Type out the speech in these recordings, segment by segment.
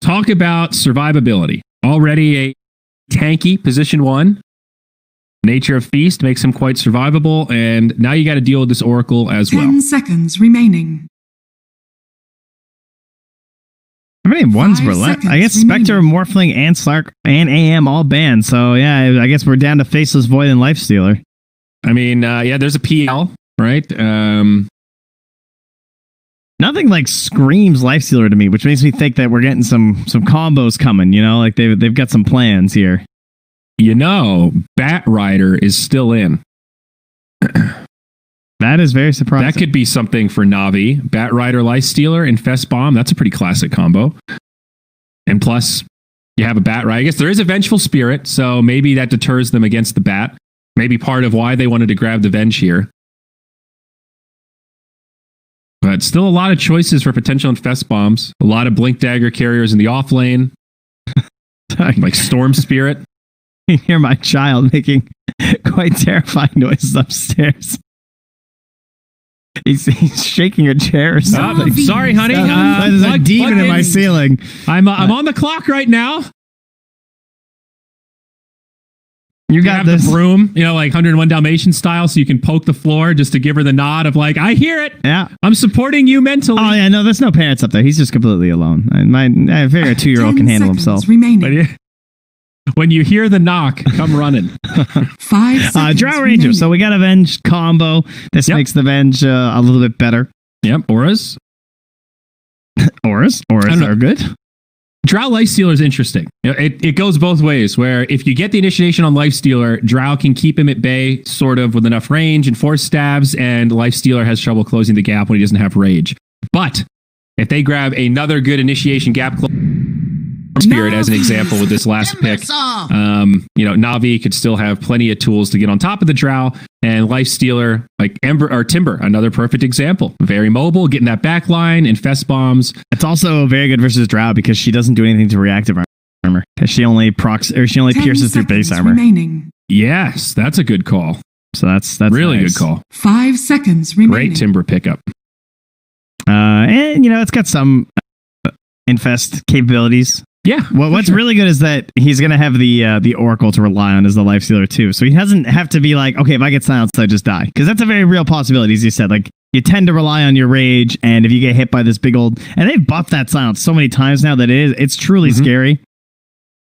talk about survivability. Already a tanky position 1. Nature of Feast makes him quite survivable, and now you got to deal with this Oracle as well. 10 seconds remaining. How many ones were 5 left? seconds I guess remaining. Spectre, Morphling, and Slark, and AM all banned. So, yeah, I guess we're down to Faceless Void and Lifestealer. I mean, yeah, there's a PL, right? Nothing like screams Lifestealer to me, which makes me think that we're getting some combos coming, you know? Like, they've got some plans here. You know, Bat Rider is still in. That is very surprising. That could be something for Navi. Bat Rider, Lifestealer, and Fest Bomb. That's a pretty classic combo. And plus, you have a Bat Rider. I guess there is a Vengeful Spirit, so maybe that deters them against the Bat. Maybe part of why they wanted to grab the Venge here. But still a lot of choices for potential Infest Bombs. A lot of Blink Dagger carriers in the off lane. Like Storm Spirit. You hear my child making quite terrifying noises upstairs. He's shaking a chair or something. Sorry, honey. There's a demon in my ceiling. I'm on the clock right now. You got this. The broom, you know, like 101 Dalmatian style, so you can poke the floor just to give her the nod of like, I hear it. Yeah. I'm supporting you mentally. Oh, yeah, no, there's no parents up there. He's just completely alone. I figure a 2-year-old can handle himself. Remaining. When you hear the knock, come running. 5 seconds Drow Ranger. remaining. So we got a Venge combo. This makes the Venge a little bit better. Yep, Auras. Auras are good. Drow Lifestealer is interesting. You know, it goes both ways, where if you get the initiation on Lifestealer, Drow can keep him at bay, sort of with enough range and force stabs, and Lifestealer has trouble closing the gap when he doesn't have rage. But if they grab another good initiation gap Spirit as an example with this last pick, Navi could still have plenty of tools to get on top of the Drow, and Lifestealer, like Ember or Timber, another perfect example. Very mobile, getting that back line, Infest Bombs. It's also very good versus Drow because she doesn't do anything to reactive armor. She only pierces through base armor. Remaining. Yes, that's a good call. So that's really nice. good call. 5 seconds remaining. Great Timber pickup. And it's got some infest capabilities. Yeah. Well, what's really good is that he's going to have the Oracle to rely on as the Lifestealer too. So he doesn't have to be like, okay, if I get silenced, I just die. Because that's a very real possibility, as you said. Like, you tend to rely on your rage, and if you get hit by this big old... And they've buffed that silence so many times now that it's truly scary.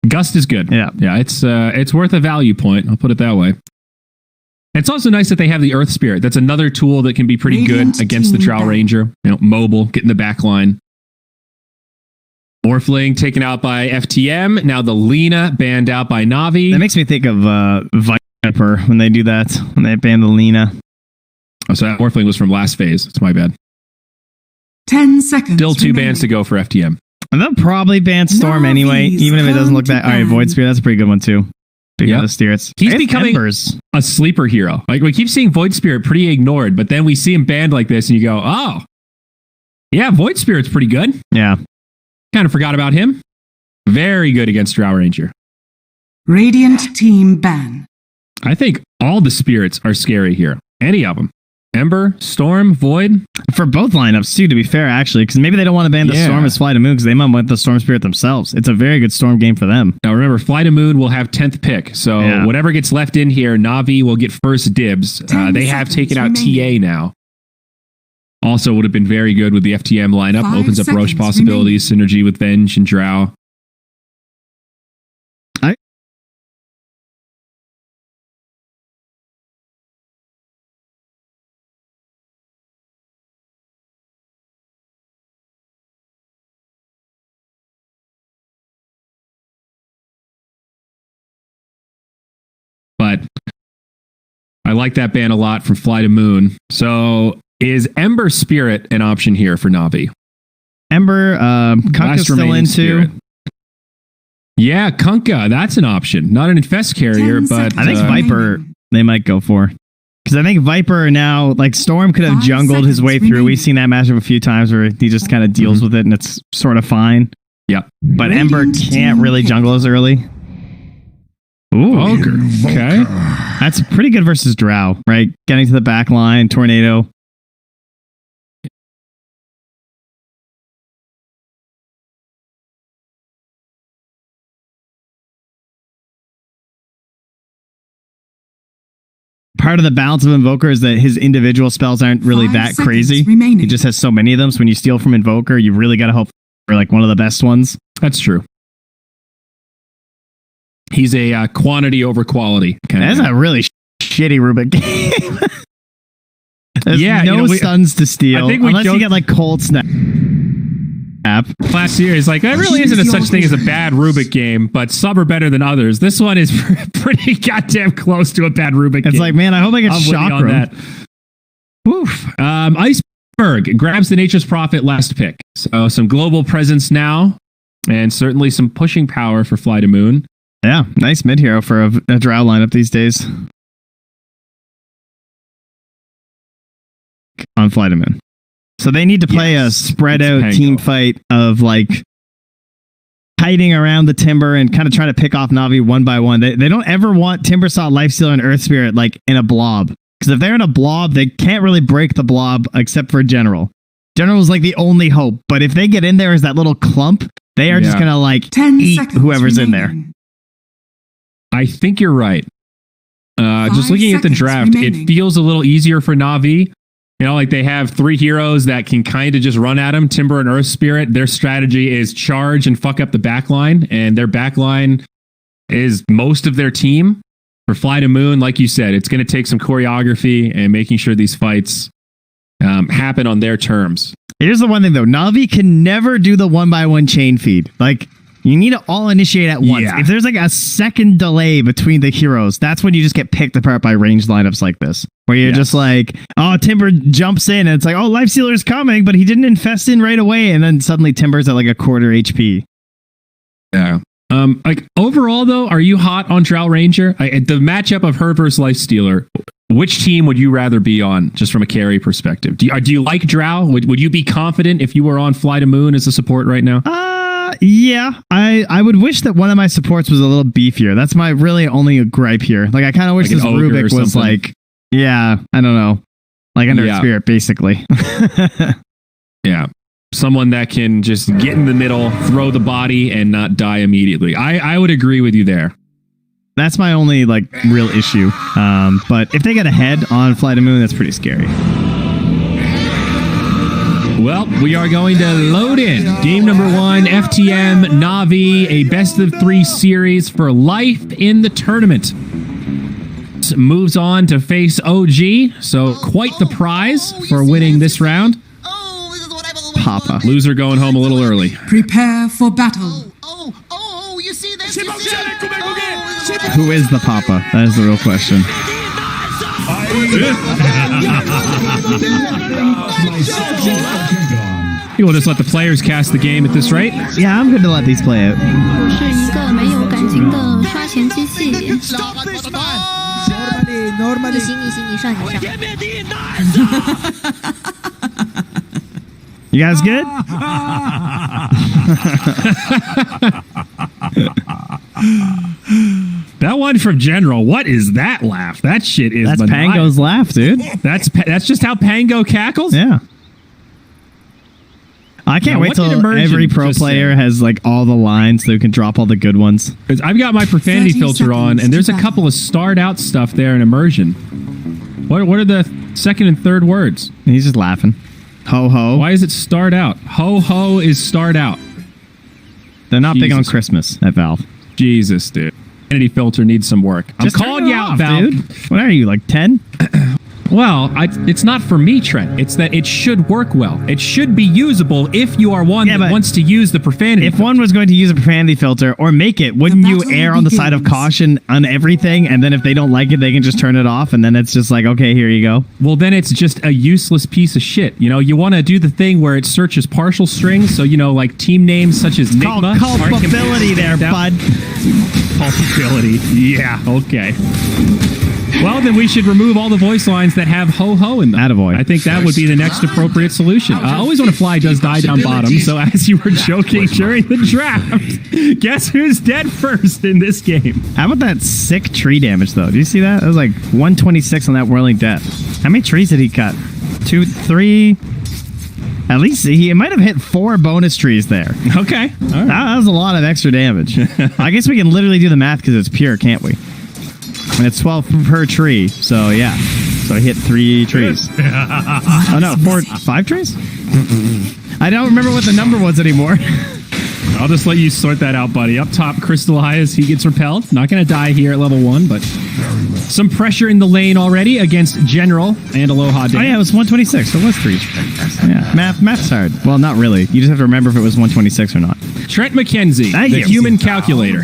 Gust is good. Yeah. Yeah, it's worth a value point. I'll put it that way. It's also nice that they have the Earth Spirit. That's another tool that can be pretty good against the Drow Ranger. You know, mobile, get in the back line. Morphling taken out by FTM. Now the Lena banned out by Navi. That makes me think of Viper when they do that, when they ban the Lena. Oh, so that Morphling was from last phase. It's my bad. 10 seconds. Still 2 bans to go for FTM. And they'll probably ban Storm anyway, even if it doesn't look that... All right, Void Spirit, that's a pretty good one too. Big of spirits. He's becoming a sleeper hero. Like, we keep seeing Void Spirit pretty ignored, but then we see him banned like this and you go, oh, yeah, Void Spirit's pretty good. Yeah. Kind of forgot about him. Very good against Drow Ranger. Radiant team ban. I think all the spirits are scary here. Any of them. Ember, Storm, Void. For both lineups, too, to be fair, actually, because maybe they don't want to ban the Storm as Fly to Moon because they might want the Storm Spirit themselves. It's a very good Storm game for them. Now remember, Fly to Moon will have 10th pick, so whatever gets left in here, Navi will get first dibs. They have taken out TA now. Also would have been very good with the FTM lineup. Opens up Roche possibilities, synergy with Venge and Drow. But I like that ban a lot from Fly to Moon. So is Ember Spirit an option here for Navi? Ember, Kunkka's still into. Yeah, Kunkka, that's an option. Not an Infest carrier, but... I think Viper, they might go for. Because I think Viper now, like Storm could have jungled his way through. We've seen that matchup a few times where he just kind of deals with it and it's sort of fine. Yep. But Ember can't really jungle as early. Ooh. Ogre. Okay. That's pretty good versus Drow, right? Getting to the back line, Tornado. part of the balance of Invoker is that his individual spells aren't really 5 that seconds crazy. remaining. He just has so many of them. So when you steal from Invoker, you really got to hope for like one of the best ones. That's true. He's a quantity over quality. That's a really shitty Rubik game. There's no stuns to steal. I think unless you get like Cold Snap. Last year is like, there really isn't a such thing as a bad Rubik game, but some are better than others. This one is pretty goddamn close to a bad Rubik game. It's like, man, I hope I get shock room. That. Oof. Iceberg grabs the Nature's Prophet last pick. So some global presence now, and certainly some pushing power for Fly to Moon. Yeah, nice mid hero for a Drow lineup these days. On Fly to Moon. So they need to play a spread out team fight of like hiding around the Timber and kind of trying to pick off Navi one by one. They don't ever want Timbersaw, Lifestealer, and Earth Spirit like in a blob. Because if they're in a blob, they can't really break the blob except for General. General is like the only hope. But if they get in there as that little clump, they are just going to like eat whoever's in there. I think you're right. Just looking at the draft, it feels a little easier for Navi. You know, like they have 3 heroes that can kind of just run at them, Timber and Earth Spirit. Their strategy is charge and fuck up the backline, and their backline is most of their team. For Fly to Moon, like you said, it's going to take some choreography and making sure these fights happen on their terms. Here's the one thing, though. Navi can never do the 1x1 chain feed. Like, you need to all initiate at once. Yeah. If there's like a second delay between the heroes, that's when you just get picked apart by ranged lineups like this. Where you're just like, oh, Timber jumps in, and it's like, oh, Lifestealer's coming, but he didn't infest in right away, and then suddenly Timber's at like a quarter HP. Yeah. Like overall, though, are you hot on Drow Ranger? The matchup of her versus Lifestealer, which team would you rather be on, just from a carry perspective? Do you like Drow? Would you be confident if you were on Fly to Moon as a support right now? Yeah, I would wish that one of my supports was a little beefier. That's my really only gripe here. Like, I kind of wish like this Rubik was like, I don't know, like under Spirit, basically. Yeah. Someone that can just get in the middle, throw the body, and not die immediately. I would agree with you there. That's my only like real issue. But if they get ahead on Fly to Moon, that's pretty scary. Well, we are going to load in game number 1, FTM Navi, a best of 3 series for life in the tournament. Moves on to face OG, so quite the prize for winning this round. Papa. Loser going home a little early. Prepare for battle. You see this? Who is the Papa? That is the real question. You will just let the players cast the game at this rate? Yeah, I'm good to let these play out. You guys good? That one from General. What is that laugh? That shit is That's Pango's laugh, dude. That's just how Pango cackles? Yeah. I can't wait till every pro player has like all the lines so they can drop all the good ones. Because I've got my profanity filter on, and there's a couple of starred out stuff there in immersion. What are the second and third words? He's just laughing. Ho ho. Why is it starred out? Ho ho is starred out. They're not big on Christmas at Valve. Jesus, dude. Profanity filter needs some work. I'm calling you out, Valve. Dude. What are you, like 10? Well, it's not for me, Trent. It's that it should work well. It should be usable if you are one that wants to use the profanity filter. If one was going to use a profanity filter or make it, wouldn't you err on the side of caution on everything? And then if they don't like it, they can just turn it off. And then it's just like, okay, here you go. Well, then it's just a useless piece of shit. You know, you want to do the thing where it searches partial strings. So, you know, like team names such as Nigma. Culpability there, bud. Culpability. Yeah, okay. Well, then we should remove all the voice lines that have ho-ho in them. Attaboy. I think that would be the next appropriate solution. Always When a Fly does die down bottom, so as you were joking during the draft, guess who's dead first in this game? How about that sick tree damage, though? Do you see that? It was like 126 on that Whirling Death. How many trees did he cut? 2, 3... At least he might have hit 4 bonus trees there. Okay. All right. That was a lot of extra damage. I guess we can literally do the math because it's pure, can't we? And it's 12 per tree. So, yeah. So I hit 3 trees. Oh, no. 5 trees? I don't remember what the number was anymore. I'll just let you sort that out, buddy. Up top, Crystallize, he gets repelled. Not going to die here at level 1, but some pressure in the lane already against General and Aloha Day. Oh, yeah, it was 126. So it was 3. Yeah, math's hard. Well, not really. You just have to remember if it was 126 or not. Trent McKenzie, the human calculator.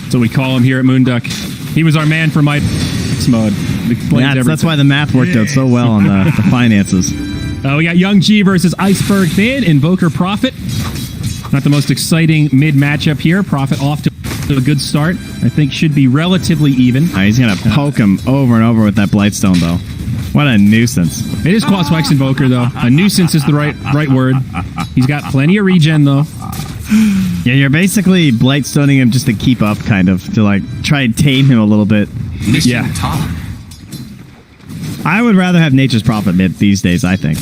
That's what we call him here at Moonduck. He was our man for my mode. That's why the math worked out so well on the finances. We got Young G versus Iceberg Mid, Invoker Prophet. Not the most exciting mid matchup here. Prophet off to a good start. I think should be relatively even. He's going to poke him over and over with that Blightstone, though. What a nuisance. It is Quaswex Invoker, though. A nuisance is the right word. He's got plenty of regen, though. Yeah, you're basically Blightstoning him just to keep up, kind of. To, like, try and tame him a little bit. Yeah. I would rather have Nature's Prophet mid these days, I think.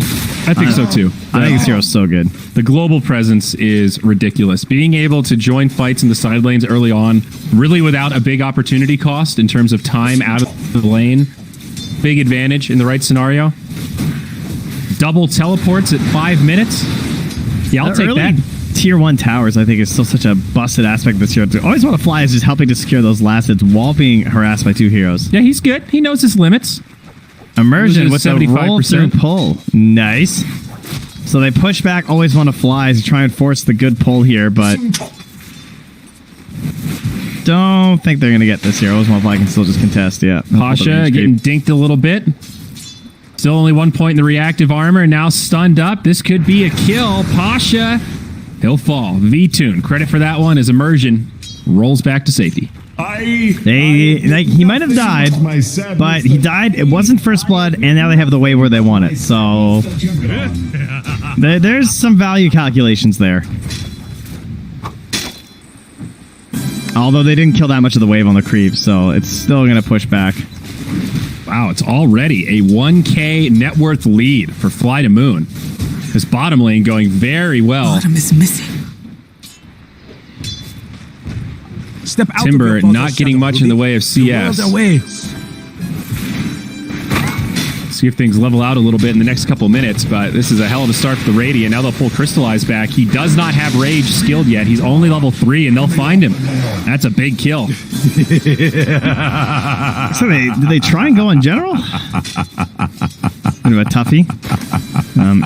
I think so, too. I think this hero's so good. The global presence is ridiculous. Being able to join fights in the side lanes early on, really without a big opportunity cost in terms of time out of the lane. Big advantage in the right scenario. Double teleports at 5 minutes. Yeah, I'll take that. Tier 1 towers, I think, is still such a busted aspect of this hero. Always Want to Fly is just helping to secure those last hits while being harassed by 2 heroes. Yeah, he's good. He knows his limits. Immersion with 75% roll through pull. Nice. So they push back Always Want to Fly to try and force the good pull here, but don't think they're going to get this here. Always Want to Fly can still just contest, yeah. Pasha getting dinked a little bit. Still only 1 point in the reactive armor. Now stunned up. This could be a kill. Pasha, he'll fall. V-Tune. Credit for that one as Immersion rolls back to safety. He might have died, but he died. It wasn't First Blood, and now they have the wave where they want it. So there's some value calculations there. Although they didn't kill that much of the wave on the creep, so it's still going to push back. Wow, it's already a 1K net worth lead for Fly to Moon. This bottom lane going very well. Bottom is missing. Step out Timber not getting much in the way of CS. See if things level out a little bit in the next couple minutes, but this is a hell of a start for the Radiant. Now they'll pull Crystallize back. He does not have Rage skilled yet. He's only level 3, and they'll find him. That's a big kill. So did they try and go in general? Bit of a toughie.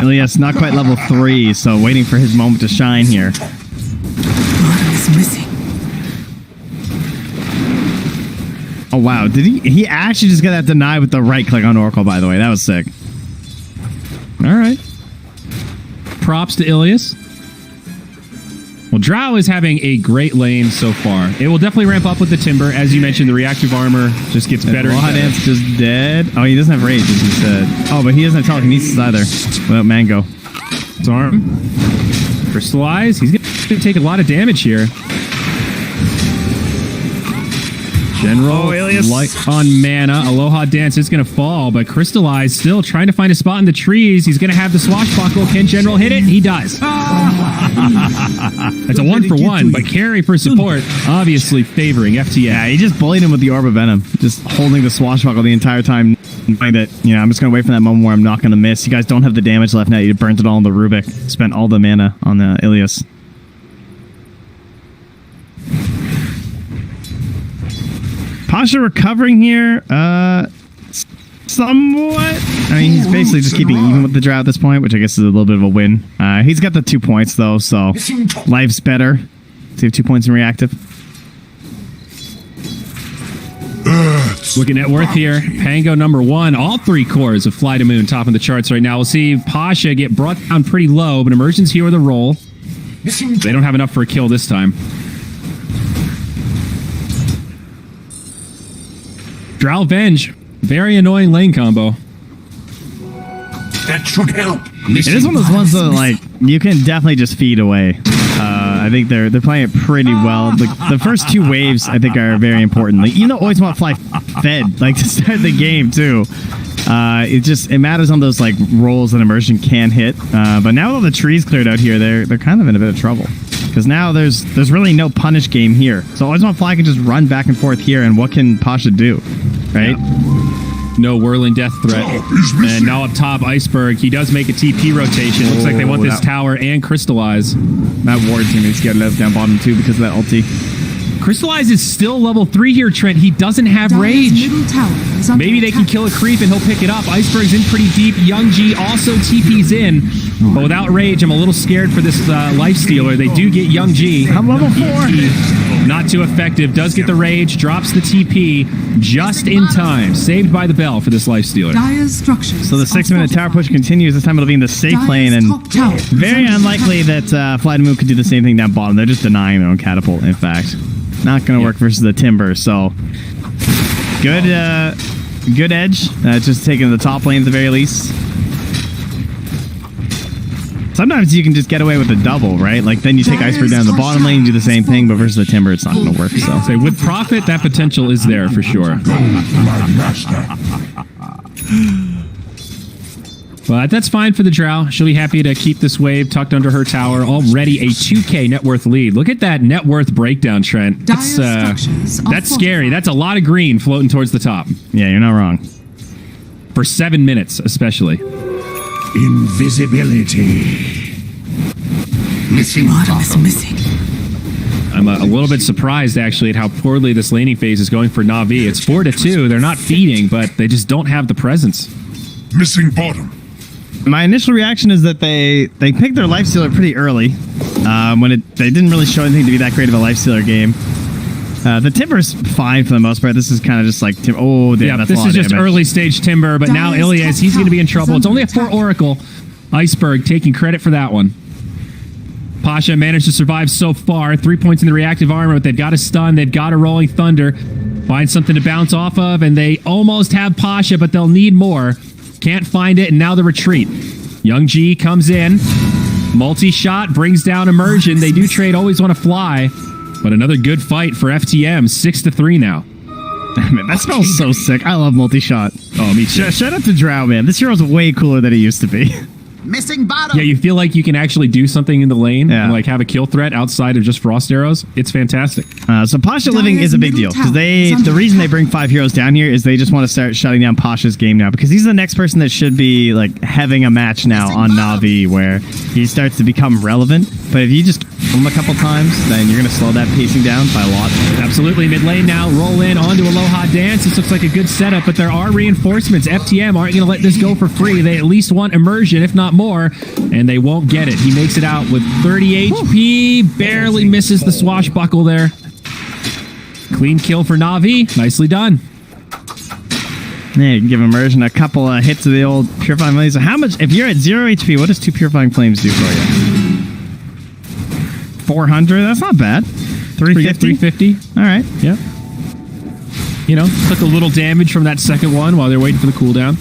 Ilias not quite level 3, so waiting for his moment to shine here. Bottom is missing. Oh, wow. Did he actually just get that deny with the right click on Oracle, by the way? That was sick. All right. Props to Ilias. Well, Drow is having a great lane so far. It will definitely ramp up with the Timber. As you mentioned, the reactive armor just gets better. Dance just dead. Oh, he doesn't have rage, as you said. Oh, but he doesn't have telekinesis either without Mango. Arm. Crystallize. He's going to take a lot of damage here. General light on mana. Aloha Dance is going to fall, but Crystallize still trying to find a spot in the trees. He's going to have the swashbuckle. Can General hit it? He does. It's a 1-for-1, but carry for support, obviously favoring FTM. Yeah, he just bullied him with the Orb of Venom, just holding the swashbuckle the entire time. That, you know, I'm just going to wait for that moment where I'm not going to miss. You guys don't have the damage left now. You burnt it all on the Rubik. Spent all the mana on the Ilias. Pasha recovering here, somewhat. I mean, he's basically just keeping even with the Drow at this point, which I guess is a little bit of a win. He's got the 2 points, though, so life's better. So you have 2 points in reactive. Looking at worth here. Pango #1. All 3 cores of Fly to Moon topping the charts right now. We'll see Pasha get brought down pretty low, but Immersion's here with a roll. They don't have enough for a kill this time. Drow Venge. Very annoying lane combo. That should help. It is one of those ones that, like, you can definitely just feed away. I think they're playing it pretty well. The first 2 waves, I think, are very important. Like, you know, Always Want to Fly fed, like, to start the game, too. It matters on those, like, rolls that Immersion can hit. But now with all the trees cleared out here, they're kind of in a bit of trouble. Because now there's really no punish game here. So Fly can just run back and forth here, and what can Pasha do? Right? Yeah. No whirling death threat. And now up top, Iceberg. He does make a TP rotation. Looks like they want this tower and Crystallize. That ward team needs to get left down bottom too because of that ulti. Crystallize is still level 3 here, Trent. He doesn't have Dire's rage. middle tower is under Maybe they can attack. kill a creep and he'll pick it up. Iceberg's in pretty deep. Young G also TP's in. But without rage, I'm a little scared for this Lifestealer. They do get Young G. I'm level 4. Not too effective. Does get the rage. Drops the TP just in time. Saved by the bell for this Lifestealer. Dire's structures. So the 6-minute tower push continues. This time it'll be in the safe lane, and very unlikely that Fly to Move could do the same thing down bottom. They're just denying their own catapult, in fact. Not going to work versus the Timber, so good edge. Just taking the top lane at the very least. Sometimes you can just get away with a double, right? Like then you take Iceberg down the bottom lane and do the same thing, but versus the Timber, it's not going to work. So with Prophet, that potential is there for sure. But that's fine for the Drow. She'll be happy to keep this wave tucked under her tower. Already a 2K net worth lead. Look at that net worth breakdown, Trent. That's scary. That's a lot of green floating towards the top. Yeah, you're not wrong. For 7 minutes, especially. Invisibility. Missing Bottom is missing. I'm a little bit surprised, actually, at how poorly this laning phase is going for Na'Vi. It's 4-2. They're not feeding, but they just don't have the presence. Missing bottom. My initial reaction is that they picked their Lifestealer pretty early. They didn't really show anything to be that great of a Lifestealer game. The Timber's fine for the most part. This is kind of just like damn, that's this a lot is of just damage. early stage Timber, but now Ilias, he's going to be in trouble. It's only a 4 Oracle. Iceberg taking credit for that one. Pasha managed to survive so far. 3 points in the reactive armor, but they've got a stun. They've got a rolling thunder. Find something to bounce off of, and they almost have Pasha, but they'll need more. Can't find it, and now the retreat. Young G comes in. Multi-shot brings down Immersion. They do trade Always Want to Fly, but another good fight for FTM. 6-3 now. Man, that smells so sick. I love multi-shot. Oh, me too. Shout out to Drow, man. This hero's way cooler than it used to be. Missing bottom. Yeah, you feel like you can actually do something in the lane Yeah. and like have a kill threat outside of just frost arrows. It's fantastic. So Pasha living is a big deal because the reason they bring 5 heroes down here is they just want to start shutting down Pasha's game now because he's the next person that should be like having a match now on Na'Vi where he starts to become relevant. But if you just kill him a couple times, then you're going to slow that pacing down by a lot. Absolutely. Mid lane now. Roll in onto Aloha Dance. This looks like a good setup, but there are reinforcements. FTM aren't going to let this go for free. They at least want Immersion, if not more, and they won't get it. He makes it out with 30 HP. Barely misses the swashbuckle there. Clean kill for Na'Vi. Nicely done. Yeah, you can give Immersion a couple of hits of the old Purifying Flames. So how much, if you're at 0 HP, what does 2 Purifying Flames do for you? 400? That's not bad. 350? 350. All right. Yep. You know, took a little damage from that second one while they're waiting for the cooldown.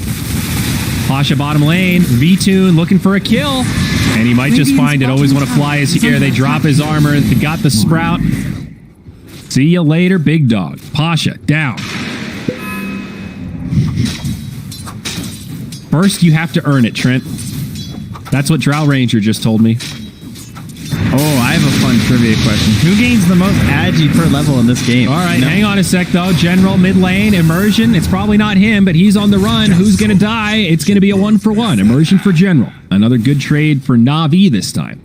Pasha bottom lane. V-Tune looking for a kill. And he might just find it. Always Want to Fly is here. They drop his armor. They got the Sprout. See you later, big dog. Pasha down. First, you have to earn it, Trent. That's what Drow Ranger just told me. Oh, I have a fun trivia question. Who gains the most agi per level in this game? All right, hang on a sec, though. General, mid lane, Immersion. It's probably not him, but he's on the run. Who's going to die? It's going to be a 1-for-1. Immersion for General. Another good trade for Na'Vi this time.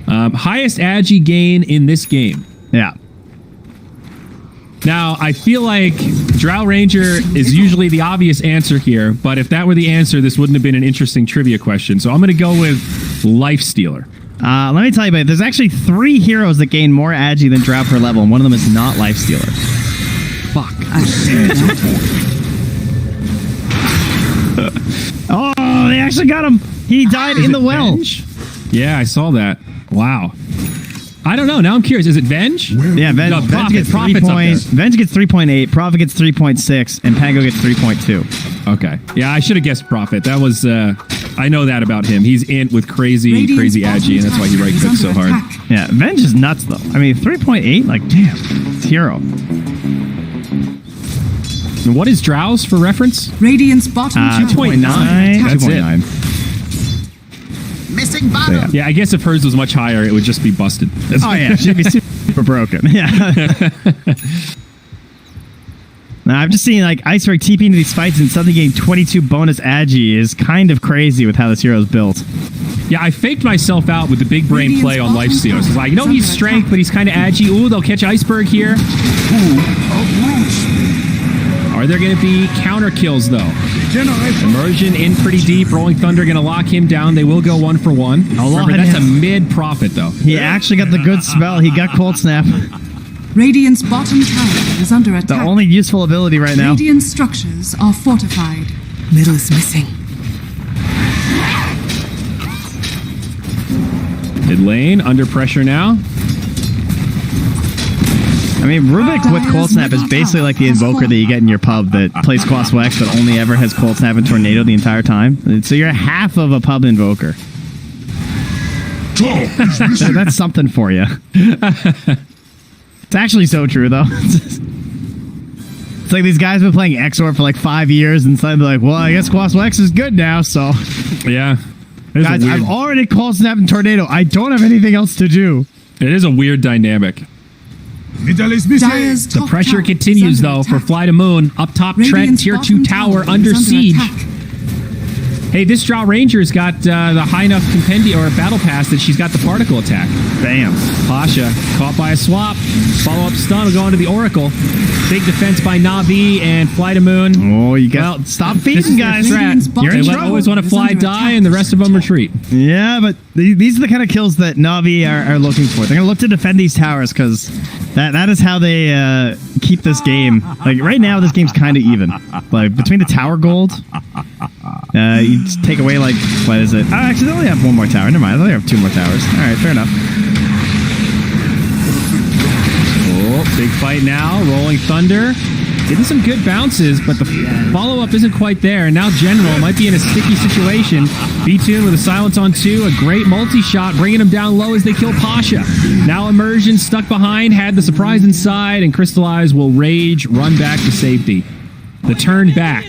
Highest agi gain in this game. Yeah. Now, I feel like Drow Ranger is usually the obvious answer here, but if that were the answer, this wouldn't have been an interesting trivia question. So I'm going to go with Lifestealer. Let me tell you about it. There's actually 3 heroes that gain more agi than Drow per level, and one of them is not Lifestealer. Fuck. Oh, they actually got him. He died in the well. Venge? Yeah, I saw that. Wow. I don't know. Now I'm curious. Is it Venge? Yeah, Venge, No, Venge gets 3 Prophet's up points. there. Venge gets 3.8. Prophet gets 3.6, and Pango gets 3.2. Okay. Yeah, I should have guessed Prophet. That was, I know that about him. He's in with crazy agi, and that's why he right clicks so hard. Yeah, Venge is nuts though. I mean, 3.8. Like, damn, it's hero. And what is Drow's for reference? Radiant's bottom tower 2.9. That's 2.9. Missing bottom. Yeah, I guess if hers was much higher, it would just be busted. Oh yeah, she'd be super broken. Yeah. Now, I've just seen like Iceberg TP into these fights and suddenly getting 22 bonus agi is kind of crazy with how this hero is built. Yeah, I faked myself out with the big brain play on lifesteal. It's like, no, he's strength, but he's kind of agi. Ooh, they'll catch Iceberg here. Are there going to be counter kills, though? Immersion in pretty deep. Rolling Thunder going to lock him down. They will go 1 for 1. Remember, that's a mid-profit, though. He actually got the good spell. He got Cold Snap. Radiant's bottom tower is under attack. The only useful ability right now. Radiant structures are fortified. Middle is missing. Mid lane, under pressure now. I mean, Rubik with Cold Snap is basically like the invoker that you get in your pub that plays Quas Wax but only ever has Cold Snap and Tornado the entire time. So you're half of a pub invoker. That's something for you. It's actually so true, though. It's like these guys have been playing XOR for like 5 years and suddenly like, well, I guess Quas Wax is good now, so... Yeah. Guys, I've already Cold Snap and Tornado. I don't have anything else to do. It is a weird dynamic. The pressure continues, though, for Fly to Moon. Up top, Trent, tier 2 tower, under siege. Hey, this Drow Ranger's got the high enough compendium or battle pass that she's got the particle attack. Bam. Pasha caught by a swap. Follow-up stun will go into the Oracle. Big defense by Na'Vi and Fly to Moon. Oh, you got stop feeding, guys. You're in trouble. Always want to fly, die, and the rest of them retreat. Yeah, but these are the kind of kills that Na'Vi are looking for. They're going to look to defend these towers because that is how they keep this game. Like, right now, this game's kind of even. Like, between the tower gold... you just take away, like, what is it? Oh, actually, they only have 1 more tower. Never mind. They only have 2 more towers. All right, fair enough. Oh, big fight now. Rolling Thunder. Getting some good bounces, but the follow-up isn't quite there. And now General might be in a sticky situation. B-Tune with a silence on 2. A great multi-shot, bringing him down low as they kill Pasha. Now Immersion stuck behind, had the surprise inside, and Crystallize will rage, run back to safety. The turn back.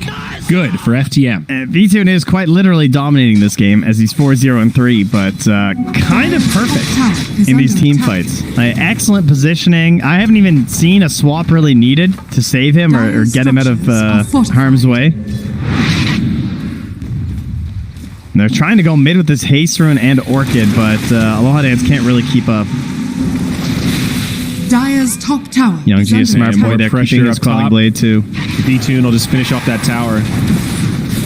Good for FTM. V-Tune is quite literally dominating this game as he's 4-0-3, but kind of perfect in these team fights. Excellent positioning. I haven't even seen a swap really needed to save him or get him out of harm's way. And they're trying to go mid with this Haste Rune and Orchid, but Aloha Dance can't really keep up. Dire's top tower. Young G is smart boy there, keeping his Quelling Blade too. B-Tune will just finish off that tower.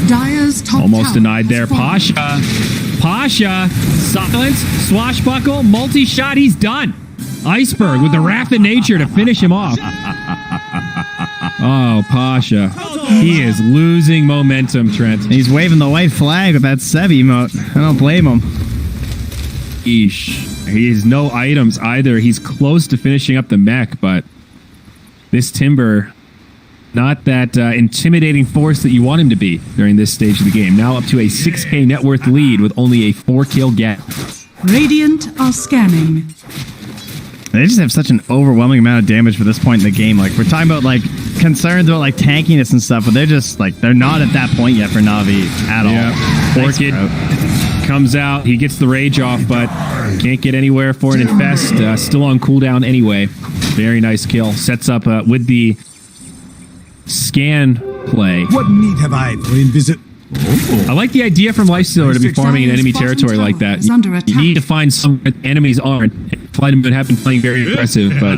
Dire's top almost tower denied there. Pasha. Silence. Swashbuckle. Multi-shot. He's done. Iceberg with the Wrath of Nature to finish him off. Oh, Pasha. He is losing momentum, Trent. He's waving the white flag with that Seb emote. I don't blame him. Eesh. He has no items either. He's close to finishing up the mech, but this Timber, not that intimidating force that you want him to be during this stage of the game. Now up to a 6k net worth lead with only a 4-kill gap. Radiant are scanning. They just have such an overwhelming amount of damage for this point in the game. Like, we're talking about, like, concerns about, like, tankiness and stuff, but they're just, like, they're not at that point yet for Na'Vi at all. Orchid comes out. He gets the rage off, but can't get anywhere for an infest. Still on cooldown anyway. Very nice kill. Sets up with the scan play. What need have I for visit? I like the idea from Lifestealer to be farming in enemy territory like that. You need to find some enemies aren't. Fly to Moon have been playing very aggressive, but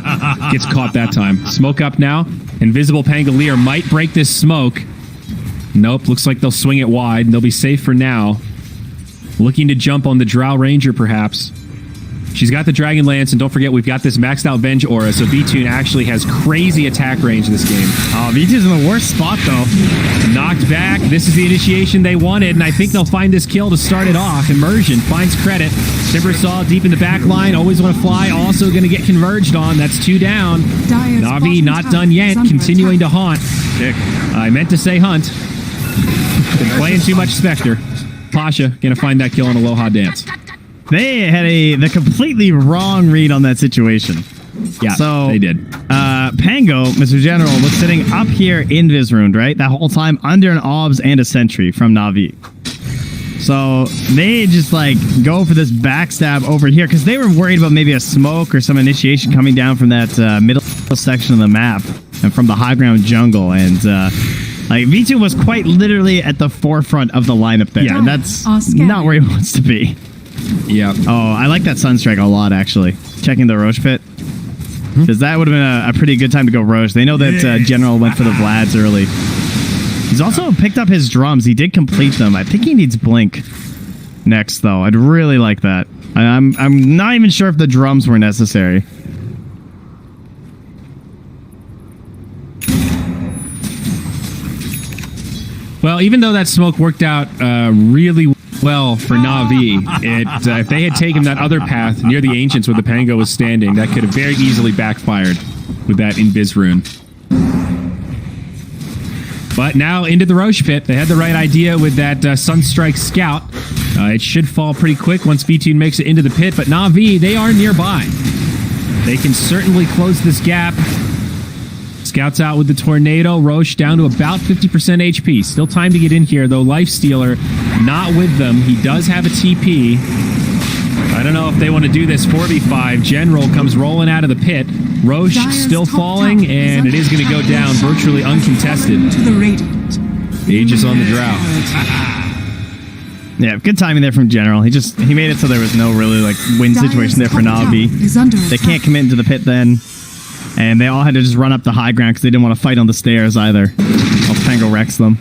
gets caught that time. Smoke up now. Invisible Pangolier might break this smoke. Nope, looks like they'll swing it wide, and they'll be safe for now. Looking to jump on the Drow Ranger, perhaps. She's got the Dragon Lance, and don't forget, we've got this maxed out Venge Aura, so V-Tune actually has crazy attack range in this game. Oh, V-Tune's in the worst spot, though. Knocked back. This is the initiation they wanted, and I think they'll find this kill to start it off. Immersion finds credit. Timbersaw deep in the back line. Always want to fly. Also going to get converged on. That's 2 down. Na'Vi not done yet. Continuing to haunt. I meant to say hunt. Been playing too much Spectre. Pasha going to find that kill on Aloha Dance. They had the completely wrong read on that situation. Yeah, so they did. Pango, Mr. General, was sitting up here in Visrund, right? That whole time under an Obs and a Sentry from Na'Vi. So they just like go for this backstab over here because they were worried about maybe a smoke or some initiation coming down from that middle section of the map and from the high ground jungle. And like V2 was quite literally at the forefront of the lineup there. Yeah. And that's not where he wants to be. Yeah. Oh, I like that Sunstrike a lot, actually. Checking the Roche pit. Because that would have been a pretty good time to go Roche. They know that General went for the Vlads early. He's also picked up his drums. He did complete them. I think he needs Blink next, though. I'd really like that. I'm not even sure if the drums were necessary. Well, even though that smoke worked out really well for Na'Vi, if they had taken that other path near the Ancients where the Pango was standing, that could have very easily backfired with that Invis rune. But now into the Roche pit. They had the right idea with that Sunstrike Scout. It should fall pretty quick once V2 makes it into the pit, but Na'Vi, they are nearby. They can certainly close this gap. Scouts out with the Tornado. Roche down to about 50% HP. Still time to get in here, though. Lifestealer not with them. He does have a TP. I don't know if they want to do this 4v5. General comes rolling out of the pit. Roche still falling, and it is going to go down virtually uncontested. To the Radiant. Aegis on the Drow. Yeah, good timing there from General. He made it so there was no really like win situation there for Na'Vi. They can't commit into the pit then. And they all had to just run up the high ground because they didn't want to fight on the stairs either. I'll Pango Rex them.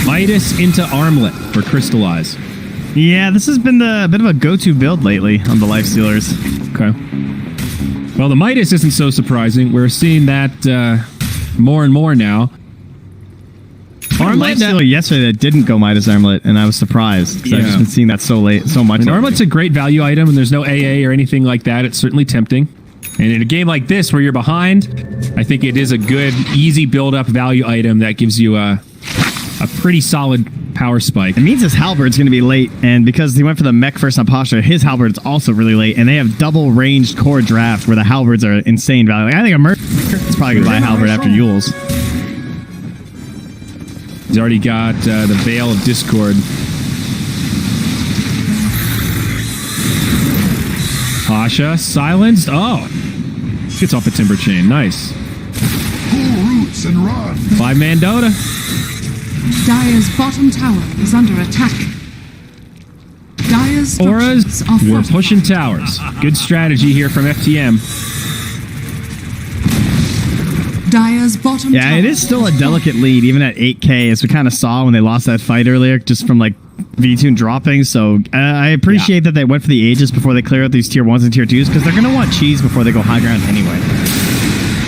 Midas into Armlet for Crystallize. Yeah, this has been the bit of a go-to build lately on the Lifestealers. Okay. Well, the Midas isn't so surprising. We're seeing that more and more now. Armlet yesterday that didn't go Midas Armlet, and I was surprised because I've just been seeing that so much. Armlet's a great value item, and there's no AA or anything like that. It's certainly tempting. And in a game like this where you're behind, I think it is a good, easy build-up value item that gives you a pretty solid power spike. It means his Halberd's going to be late, and because he went for the mech first on posture, his Halberd's also really late, and they have double ranged core draft where the Halberds are insane value. Like, I think a Merc is probably going to buy a Halberd after Yule's. He's already got the Veil of Discord. Pasha silenced. Oh, gets off a Timber Chain. Nice. Pull roots and run. 5-man Dota. Dire's bottom tower is under attack. Dire's Auras. structures are We're fortified. pushing towers. Good strategy here from FTM. Dire's bottom Yeah, tower it is still a delicate lead, even at 8k, as we kind of saw when they lost that fight earlier, just from like V2 dropping. So I appreciate that they went for the Aegis before they clear out these tier 1s and tier 2s, because they're going to want cheese before they go high ground anyway.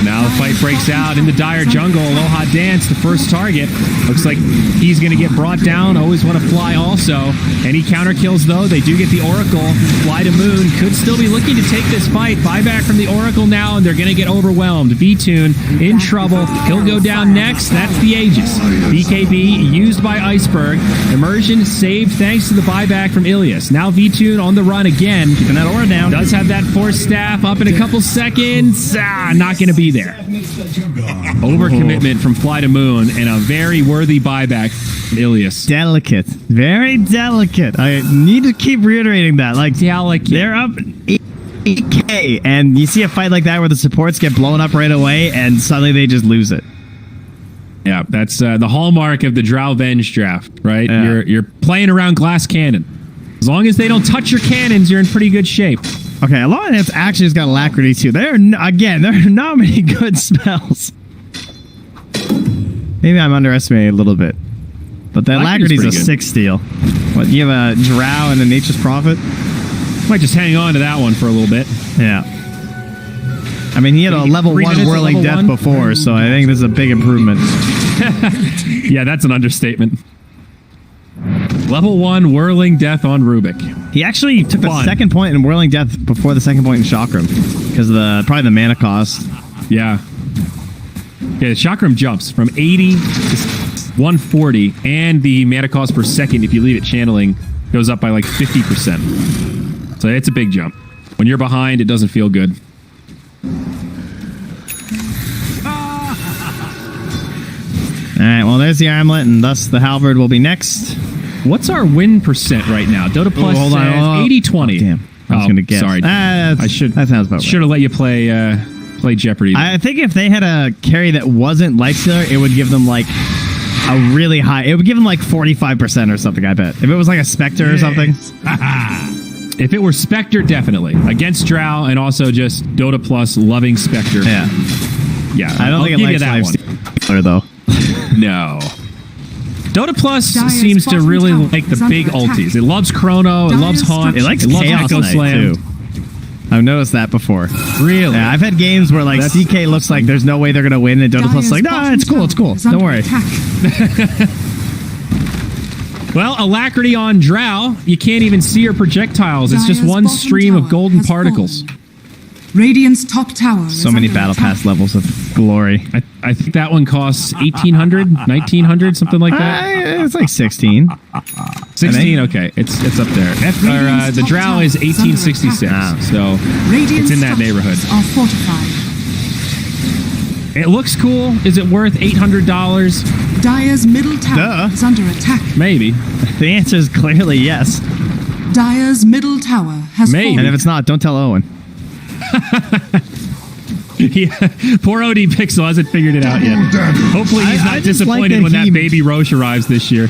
Now the fight breaks out in the Dire jungle. Aloha Dance, the first target. Looks like he's going to get brought down. Always want to fly also. Any counter kills, though. They do get the Oracle. Fly to Moon. Could still be looking to take this fight. Buyback from the Oracle now, and they're going to get overwhelmed. V-Tune in trouble. He'll go down next. That's the Aegis. BKB used by Iceberg. Immersion saved thanks to the buyback from Ilias. Now V-Tune on the run again. Keeping that aura down. Does have that Force Staff up in a couple seconds. Not going to be there. Overcommitment from Fly to Moon and a very worthy buyback from Ilias. Delicate. Very delicate. I need to keep reiterating that. Like, Delicate. they're up 8k, and you see a fight like that where the supports get blown up right away, and suddenly they just lose it. Yeah, that's the hallmark of the Drow Venge draft, right? Yeah. You're playing around glass cannon. As long as they don't touch your cannons, you're in pretty good shape. Okay, a lot of that's actually has got Alacrity too. There are not many good spells. Maybe I'm underestimating a little bit. But the Alacrity's a pretty good. 6 steal. What, you have a Drow and a Nature's Prophet? Might just hang on to that one for a little bit. Yeah. I mean, he had a level 3 1 minutes at Whirling level Death 1? before, so I think this is a big improvement. Yeah, that's an understatement. Level 1 Whirling Death on Rubik. He actually took the Fun. second point in Whirling Death before the second point in Chakram, because of probably the mana cost. Yeah. Yeah, the Chakram jumps from 80 to 140, and the mana cost per second, if you leave it channeling, goes up by like 50%. So it's a big jump. When you're behind, it doesn't feel good. right, well, there's the armlet, and thus the halberd will be next. What's our win percent right now? Dota Plus hold on, says 80-20. Oh, damn. I was going to guess. Sorry. I should. That sounds about right. Should have let you play Jeopardy. I think if they had a carry that wasn't Lifestealer, it would give them like a really high. It would give them like 45% or something. I bet if it was like a Spectre or something. If it were Spectre, definitely against Drow, and also just Dota Plus loving Spectre. Yeah. I don't think it likes that one though. No. Dota Plus Dire's seems to bottom really tower like the is under big attack. ultis. It loves Chrono. It loves Haunt. It likes loves Chaos Echo Knight Slam. too. I've noticed that before. Really? Yeah, I've had games where like That's CK looks like there's no way they're gonna win, and Dota Plus is like, nah, it's cool, it's cool. Don't worry. Well, Alacrity on Drow. You can't even see her projectiles. It's just Dire's one bottom stream of tower golden has particles. fallen. Radiant's top tower is So many under battle attack. pass levels of glory. I think that one costs 1,800, 1,900, something like that. It's like 16. 16, okay. It's up there. The Drow is 1866, so Radiant's it's in that neighborhood. structures are fortified. It looks cool. Is it worth $800? Dire's middle tower Duh. is under attack. Maybe. The answer is clearly yes. Dire's middle tower has Maybe. And if fallen. it's not, don't tell Owen. Yeah, poor OD Pixel hasn't figured it out yet. Hopefully he's I not just like disappointed that when that he- baby Roche arrives this year.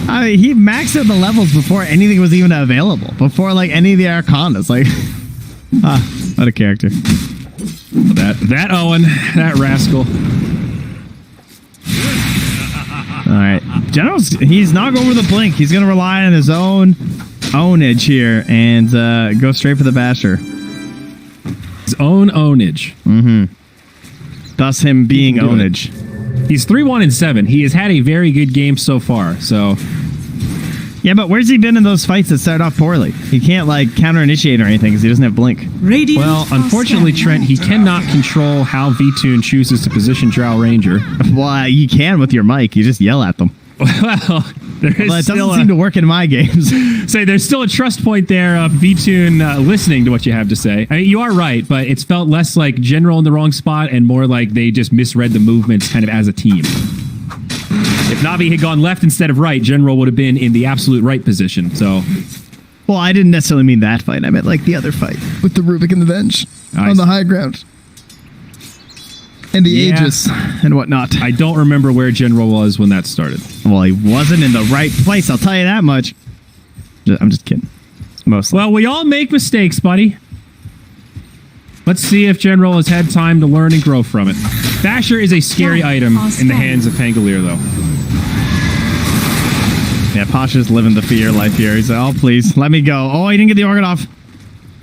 I mean, he maxed out the levels before anything was even available. Before like any of the Arcanas. Like, what a character. That Owen, that rascal. All right, he's not going for the blink. He's going to rely on his own ownage here and go straight for the basher. His own ownage. Thus, him being do it. ownage. He's 3-1-7. He has had a very good game so far. So Yeah, but where's he been in those fights that started off poorly? He can't like counter initiate or anything because he doesn't have blink. Radiant well, are unfortunately, scanning. Trent, he cannot control how VTune chooses to position Drow Ranger. Well, you can with your mic. You just yell at them. Well, there is Well, it still doesn't seem to work in my games. there's still a trust point there of VTune listening to what you have to say. I mean, you are right, but it's felt less like General in the wrong spot and more like they just misread the movements kind of as a team. If Navi had gone left instead of right, General would have been in the absolute right position. So, Well, I didn't necessarily mean that fight. I meant like the other fight with the Rubik and the Venge on the high ground. And the Aegis and whatnot. I don't remember where General was when that started. Well, he wasn't in the right place, I'll tell you that much. I'm just kidding. Mostly. Well, we all make mistakes, buddy. Let's see if General has had time to learn and grow from it. Basher is a scary item in the hands of Pangolier, though. Yeah, Pasha's living the fear life here. He's like, oh, please, let me go. Oh, he didn't get the organ off.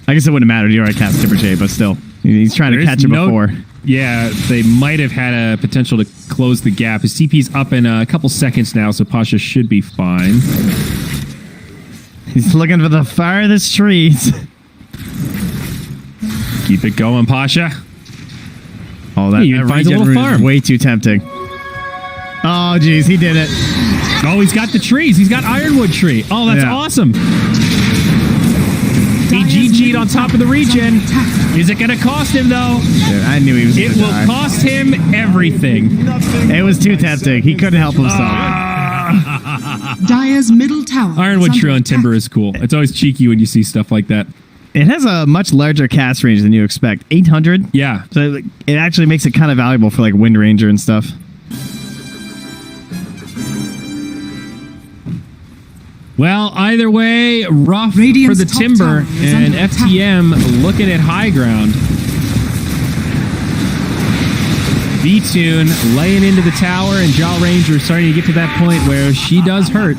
I guess it wouldn't matter. You already cast Tipper J, but still. He's trying to catch him before. Yeah, they might have had a potential to close the gap. His CP's up in a couple seconds now, so Pasha should be fine. He's looking for the farthest trees. Keep it going, Pasha. Oh, that He even finds a little regen rune is farm. way too tempting. Oh, geez, he did it. Oh, he's got the trees. He's got Ironwood tree. Oh, that's Yeah. awesome. He GG'd on top of the regen. Is it going to cost him, though? Dude, I knew he was It gonna will die. cost him everything. It was too tempting. He couldn't help himself. Dire's middle tower. Ironwood is Tree under on Timber attack. is cool. It's always cheeky when you see stuff like that. It has a much larger cast range than you expect. 800? Yeah. So like, it actually makes it kind of valuable for like Wind Ranger and stuff. Well, either way, rough Radiant's for the top Timber, tower is and under attack. FTM looking at high ground. V-Tune laying into the tower, and Jaw Ranger starting to get to that point where she does hurt.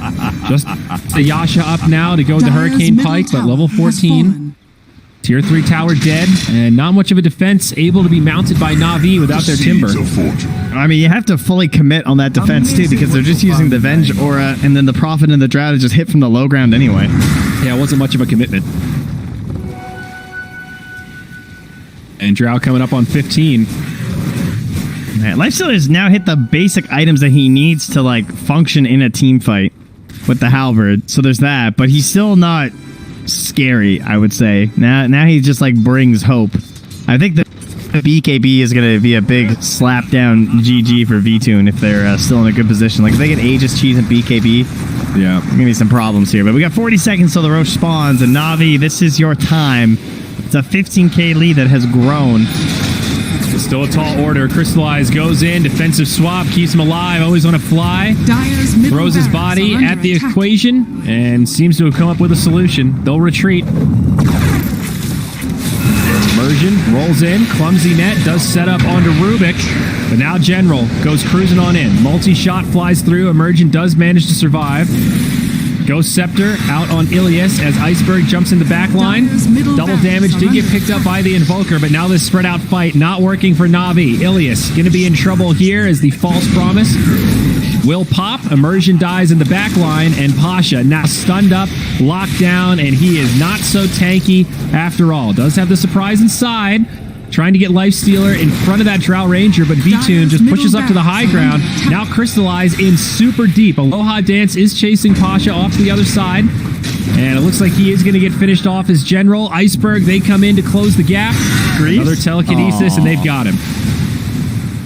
Just the Yasha up now to go with the Dire's Hurricane middle Pike, but tower level has 14. fallen. Tier 3 tower dead, and not much of a defense able to be mounted by Na'Vi without their Timber. Seeds of fortune. I mean, you have to fully commit on that defense too, because they're just using the Venge aura, and then the Prophet and the Drought just hit from the low ground anyway. Yeah, it wasn't much of a commitment. And Drow coming up on 15. Right, Lifestealer has now hit the basic items that he needs to like function in a team fight with the halberd. So there's that, but he's still not scary, I would say. Now he just like brings hope. I think that BKB is going to be a big slap down GG for V-Tune if they're still in a good position. Like, if they get Aegis, Cheese, and BKB, Yeah. going to be some problems here. But we got 40 seconds till the Roche spawns, and Navi, this is your time. It's a 15k lead that has grown. Still a tall order. Crystallize goes in. Defensive swap. Keeps him alive. Always on a fly. Dire's middle Throws his barracks body are under at the attack. equation and seems to have come up with a solution. They'll retreat. Immersion rolls in. Clumsy net does set up onto Rubik. But now General goes cruising on in. Multi-shot flies through. Immersion does manage to survive. Ghost Scepter out on Ilias as Iceberg jumps in the back line. Double damage did get picked up by the Invoker, but now this spread out fight not working for Navi. Ilias going to be in trouble here as the false promise will pop. Immersion dies in the back line, and Pasha now stunned up, locked down, and he is not so tanky after all. Does have the surprise inside. Trying to get Lifestealer in front of that Drow Ranger, but V-Tune just pushes up to the high ground. Now Crystallize in super deep. Aloha Dance is chasing Pasha off to the other side. And it looks like he is going to get finished off as General. Iceberg, they come in to close the gap. Another telekinesis, and they've got him.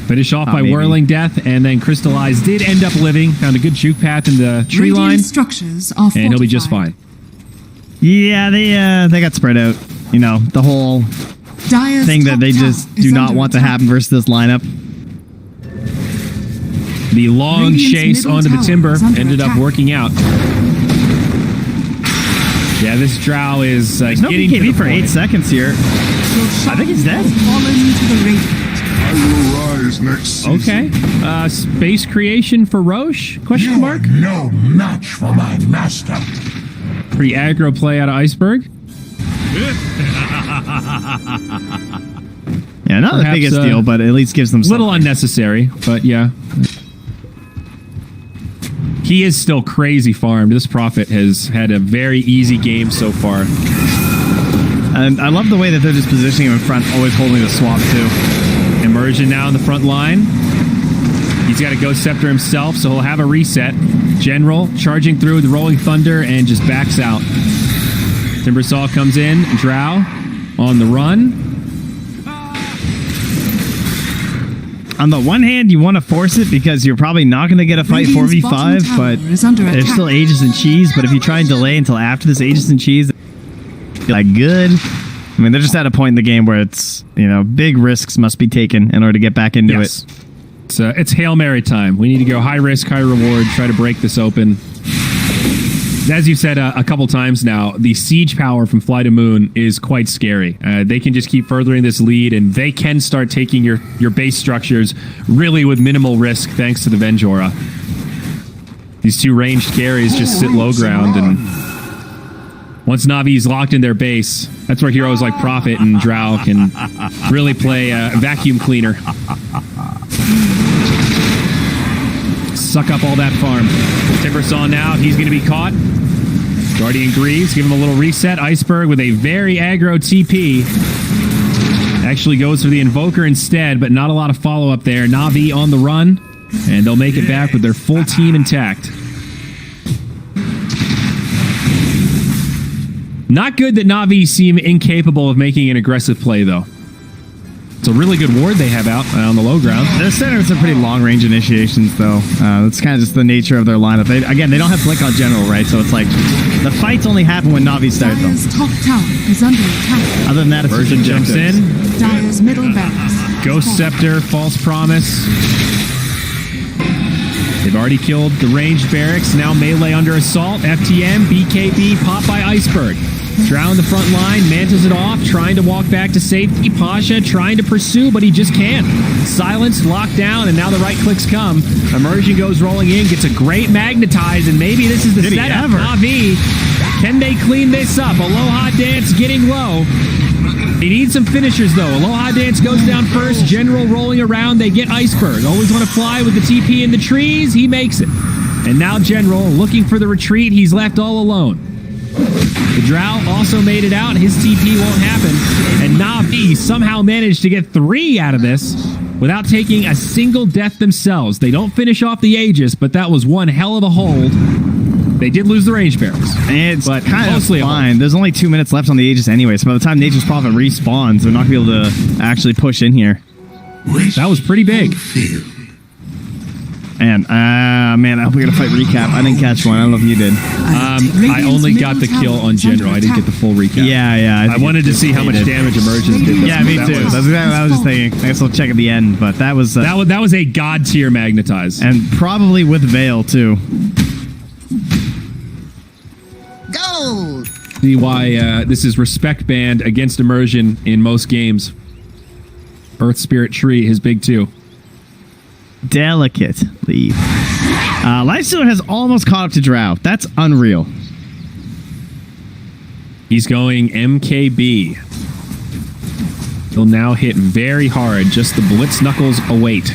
Finish off by Whirling Death, and then Crystallize did end up living. Found a good juke path in the tree Radiant line. structures are And he'll be just fine. Yeah, they got spread out. You know, the whole Dire's thing that top they tower just is do not under want to attack. happen versus this lineup. The long Radiant's chase middle onto the tower timber is under ended up attack. working out. Yeah, this Drow is No getting to BKB the for 8 point. seconds here. I think he's dead. Fallen to the radiant. I will rise next season. Okay. Space creation for Roche? Question You mark? are no match for my master. Pretty aggro play out of Iceberg. Yeah, not the Perhaps, biggest deal, but at least gives them A little something. unnecessary, but yeah. He is still crazy farmed. This Prophet has had a very easy game so far. And I love the way that they're just positioning him in front, always holding the swap too. Immersion now in the front line. He's got a Ghost Scepter himself, so he'll have a reset. General charging through with the Rolling Thunder and just backs out. Timbersaw comes in. Drow on the run. On the one hand, you want to force it because you're probably not going to get a fight Radiant's 4v5, bottom but tower is under there's attack. still Aegis and Cheese. But if you try and delay until after this Aegis and Cheese, you're like, good. I mean, they're just at a point in the game where it's, you know, big risks must be taken in order to get back into it. It's Hail Mary time. We need to go high risk, high reward, try to break this open. As you've said a couple times now, the siege power from Fly to Moon is quite scary. They can just keep furthering this lead, and they can start taking your base structures really with minimal risk thanks to the Venjora. These two ranged carries just sit low ground, and once Navi's locked in their base, that's where heroes like Prophet and Drow can really play vacuum cleaner. Suck up all that farm. Timbersaw now, he's going to be caught. Guardian Greaves, give him a little reset. Iceberg with a very aggro TP. Actually goes for the Invoker instead, but not a lot of follow-up there. Navi on the run, and they'll make it back with their full team intact. Not good that Navi seem incapable of making an aggressive play, though. It's a really good ward they have out on the low ground. They're setting up some pretty long-range initiations, though. That's kind of just the nature of their lineup. They don't have Blink on General, right? So it's like, the fights only happen when Navi starts them. Dire's top tower is under attack. Other than that, it's just Version jumps objectives. in. Dire's middle barracks. Ghost Scepter, False Promise. They've already killed the ranged barracks. Now melee under assault. FTM, BKB, pop by Iceberg. Drow in the front line, mantas it off, trying to walk back to safety. Pasha trying to pursue, but he just can't. Silenced, locked down, and now the right clicks come. Immersion goes rolling in, gets a great magnetize, and maybe this is the setup. Navi, can they clean this up? Aloha Dance getting low. They need some finishers, though. Aloha Dance goes down first. General rolling around. They get Iceberg. Always want to fly with the TP in the trees. He makes it. And now General looking for the retreat. He's left all alone. The Drow also made it out. His TP won't happen. And Navi somehow managed to get 3 out of this without taking a single death themselves. They don't finish off the Aegis, but that was one hell of a hold. They did lose the range barrels. It's But kind of mostly a fine. There's only 2 minutes left on the Aegis anyway, so by the time Nature's Prophet respawns, they're not going to be able to actually push in here. That was pretty big. And, man, I hope we get a fight recap. I didn't catch one. I don't know if you did. I only got the kill on general. I didn't get the full recap. Yeah. I wanted to see how much damage Emergence did. Yeah, me too. That's exactly what I was just thinking. I guess I'll check at the end, but that was... That was a god tier magnetize. And probably with Veil, too. Gold! See why this is respect banned against immersion in most games. Earth Spirit Tree is big too. Delicately. Lifestealer has almost caught up to Drow. That's unreal. He's going MKB. He'll now hit very hard. Just the Blitz Knuckles await.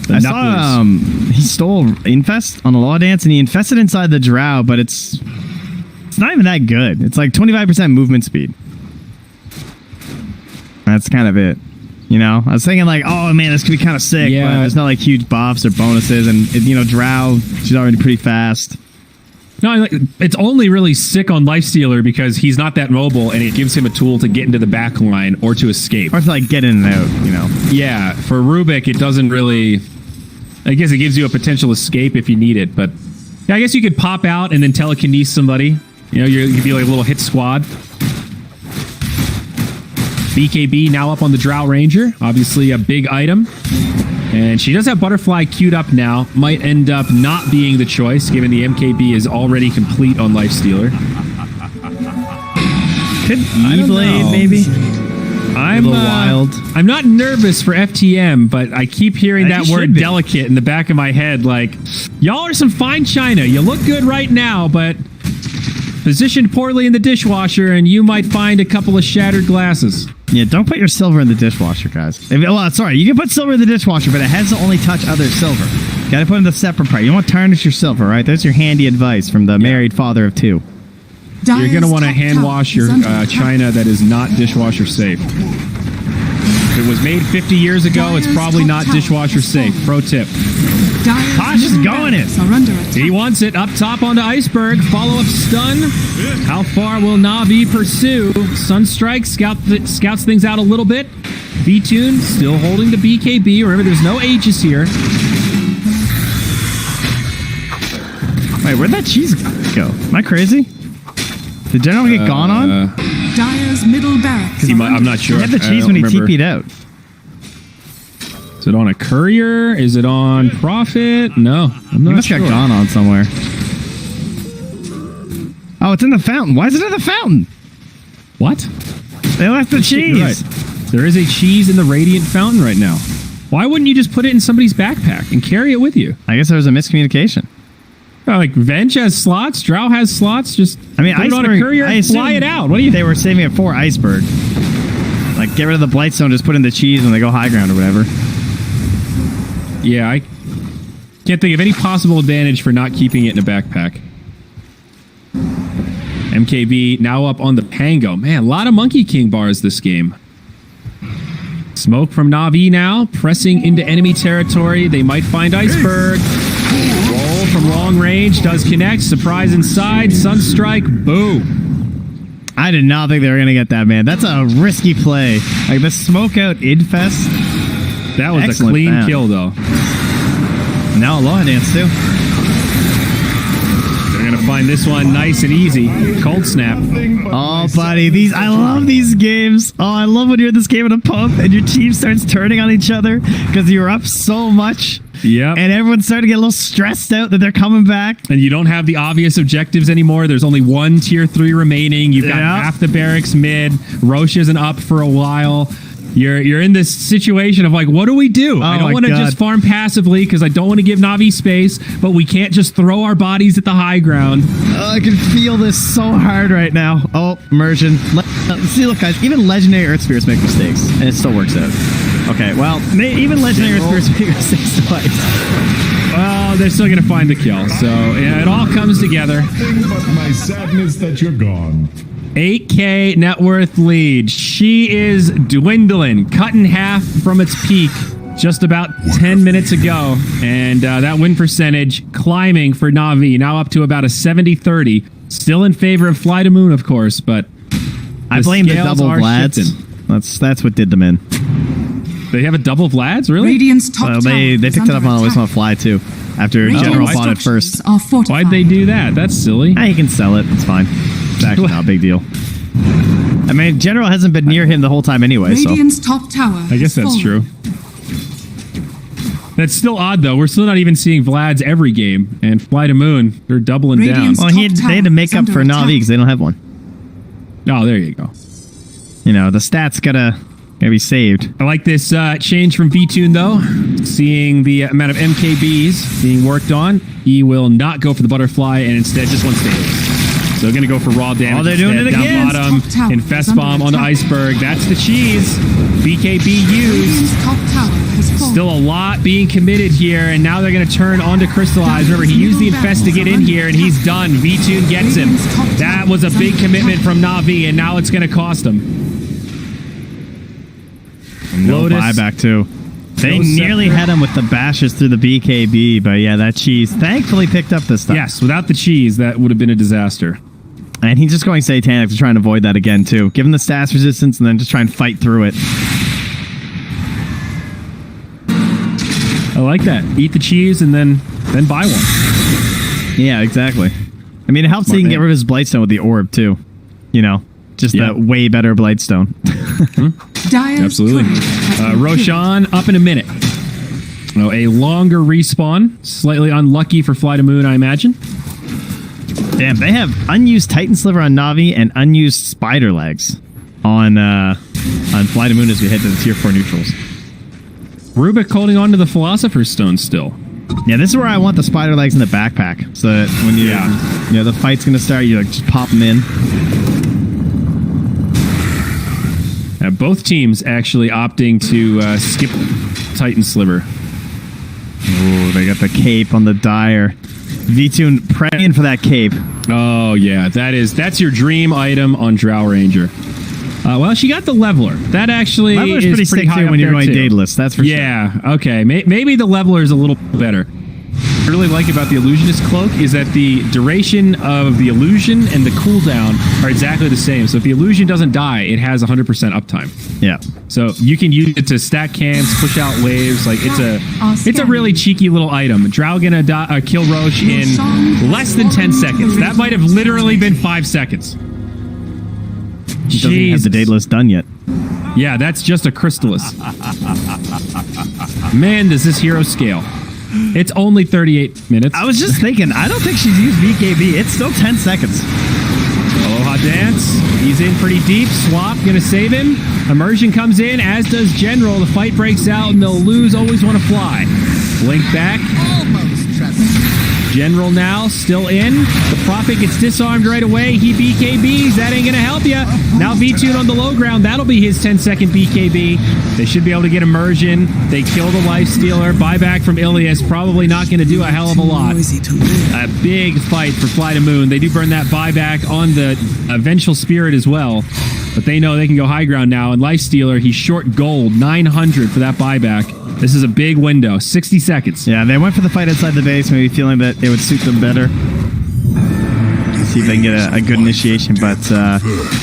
I saw he stole Infest on the Law Dance, and he infested inside the Drow, but it's not even that good. It's like 25% movement speed. That's kind of it. You know, I was thinking like, oh man, this could be kind of sick, but there's not like huge buffs or bonuses, and Drow, she's already pretty fast. No, it's only really sick on Lifestealer because he's not that mobile, and it gives him a tool to get into the back line or to escape. Or to like get in and out, Yeah, for Rubik, it doesn't really... I guess it gives you a potential escape if you need it, but yeah, I guess you could pop out and then telekinese somebody. You could be like a little hit squad. BKB now up on the Drow Ranger. Obviously a big item. And she does have Butterfly queued up now. Might end up not being the choice, given the MKB is already complete on Lifestealer. Could E-Blade, maybe? I'm a little wild. I'm not nervous for FTM, but I keep hearing that word delicate in the back of my head. Like, y'all are some fine china. You look good right now, but positioned poorly in the dishwasher, and you might find a couple of shattered glasses. Yeah, don't put your silver in the dishwasher, guys. Sorry, you can put silver in the dishwasher, but it has to only touch other silver. Got to put in the separate part. You don't want to tarnish your silver, right? That's your handy advice from the married father of two. You're going to want to hand wash your china that is not dishwasher safe. If it was made 50 years ago, it's probably not dishwasher safe. Pro tip. Tosh is going it. He wants it up top onto Iceberg. Follow-up stun. How far will Navi pursue? Sunstrike scouts things out a little bit. V-Tune still holding the BKB. Remember, there's no Aegis here. Wait, where'd that cheese go? Am I crazy? Did General get gone on? Dyer's middle barracks. I'm not sure. He had the cheese when he TP'd out. Is it on a courier? Is it on Prophet? No, I'm not He must sure. got gone on somewhere. Oh, it's in the fountain. Why is it in the fountain? What? They left the cheese. You're right. There is a cheese in the Radiant Fountain right now. Why wouldn't you just put it in somebody's backpack and carry it with you? I guess there was a miscommunication. Like Venge has slots, Drow has slots. Just put it on a courier and fly it out. What do you? They were saving it for Iceberg. Like, get rid of the Blightstone, just put in the cheese when they go high ground or whatever. Yeah, I can't think of any possible advantage for not keeping it in a backpack. MKB now up on the Pango. Man, a lot of Monkey King bars this game. Smoke from Navi now, pressing into enemy territory. They might find Iceberg. Roll from long range, does connect. Surprise inside, Sunstrike, boom. I did not think they were going to get that, man. That's a risky play. Like, the smoke out Infest. That was Excellent a clean fan. kill, though. Now Aloha Dance, too. They're going to find this one nice and easy. Cold Snap. Oh, buddy. I love these games. Oh, I love when you're in this game in a pub and your team starts turning on each other because you're up so much. Yep. And everyone's starting to get a little stressed out that they're coming back. And you don't have the obvious objectives anymore. There's only one tier 3 remaining. You've got half the barracks mid. Roche isn't up for a while. You're in this situation of like, what do we do? I don't want to just farm passively because I don't want to give Navi space, but we can't just throw our bodies at the high ground. I can feel this so hard right now. Oh, immersion. See, look, guys, even legendary Earth Spirits make mistakes, and it still works out. Okay, well, even legendary Earth Spirits make mistakes twice. Well, they're still going to find the kill, so it all comes together. Nothing but my sadness that you're gone. 8K net worth lead. She is dwindling, cut in half from its peak. just about 10 minutes ago. And that win percentage climbing for Na'Vi, now up to about a 70-30. Still in favor of Fly to Moon, of course, but I blame the double Vlads. Shifting. That's what did them in. They have a double Vlads, really? Radiant's top tower they is picked it up under on Always attack. Want to Fly too. After Radiant's General bought it first. structures are fortified. Why'd they do that? That's silly. He can sell it. It's fine. It's actually not a big deal. I mean, General hasn't been near him the whole time anyway, so. Radiant's top tower. I guess that's true. That's still odd, though. We're still not even seeing Vlad's every game. And Fly to Moon, they're doubling Radiant's down. Well, top they had to tower make is up for under Na'Vi attack. because they don't have one. Oh, there you go. You know, the stats gotta be saved. I like this change from VTune, though. Seeing the amount of MKBs being worked on, he will not go for the butterfly and instead just one status. So going to go for raw damage. Oh, they're doing instead. it again. Down bottom, Top tower Infest is Bomb under on the attack. iceberg. That's the cheese. BKB used. Radiant's top tower has fallen. Still a lot being committed here, and now they're going to turn on to Crystallize. Remember, he used the Infest to get in here, and he's done. VTune gets him. That was a big commitment from Na'Vi, and now it's going to cost him. No Lotus. buyback too. They No nearly separate. had him with the bashes through the BKB, but yeah, that cheese thankfully picked up this time. Yes, without the cheese, that would have been a disaster. And he's just going Satanic to try and avoid that again too. Give him the stats resistance and then just try and fight through it. I like that. Eat the cheese and then buy one. Yeah, exactly. I mean, it helps that he can get rid of his Blightstone with the orb too. You know, just Yeah. that way better Blightstone. Dire's Absolutely. turret has been killed. Roshan up in a minute. Oh, a longer respawn. Slightly unlucky for Fly to Moon, I imagine. Damn, they have unused Titan Sliver on Na'Vi and unused Spider Legs on Fly to Moon as we head to the tier 4 neutrals. Rubik holding on to the Philosopher's Stone still. Yeah, this is where I want the Spider Legs in the backpack, so that when you know the fight's gonna start, you like just pop them in. Both teams actually opting to skip Titan Sliver. Ooh, they got the cape on the Dire. VTune praying for that cape. Oh yeah, that's your dream item on Drow Ranger. Well, she got the Leveler. That actually Leveler's is pretty sick high too up when you're there, going too. daedalus, that's for sure. Yeah, okay. Maybe the Leveler is a little better. What I really like about the Illusionist Cloak is that the duration of the illusion and the cooldown are exactly the same. So if the illusion doesn't die, it has 100% uptime. Yeah. So you can use it to stack camps, push out waves. Like it's a really cheeky little item. Drow gonna kill Roche in less than 10 seconds. That might have literally been 5 seconds. He doesn't even have the daedalus done yet. Yeah, that's just a Crystallis. Man, does this hero scale. It's only 38 minutes. I was just thinking, I don't think she's used VKB. It's still 10 seconds. Aloha Dance. He's in pretty deep. Swap gonna save him. Immersion comes in, as does General. The fight breaks out, and they'll lose. Always want to fly. Blink back. Almost trust. General now still in. The Prophet gets disarmed right away. He BKBs. That ain't gonna help you. Now VTune on the low ground. That'll be his 10-second BKB. They should be able to get immersion. They kill the Life Stealer. Buyback from Ilias. Probably not gonna do a hell of a lot. A big fight for Fly to Moon. They do burn that buyback on the Vengeful Spirit as well. But they know they can go high ground now. And Life Stealer, he's short gold. 900 for that buyback. This is a big window. 60 seconds. Yeah, they went for the fight outside the base, maybe feeling that it would suit them better. See if they can get a good initiation. But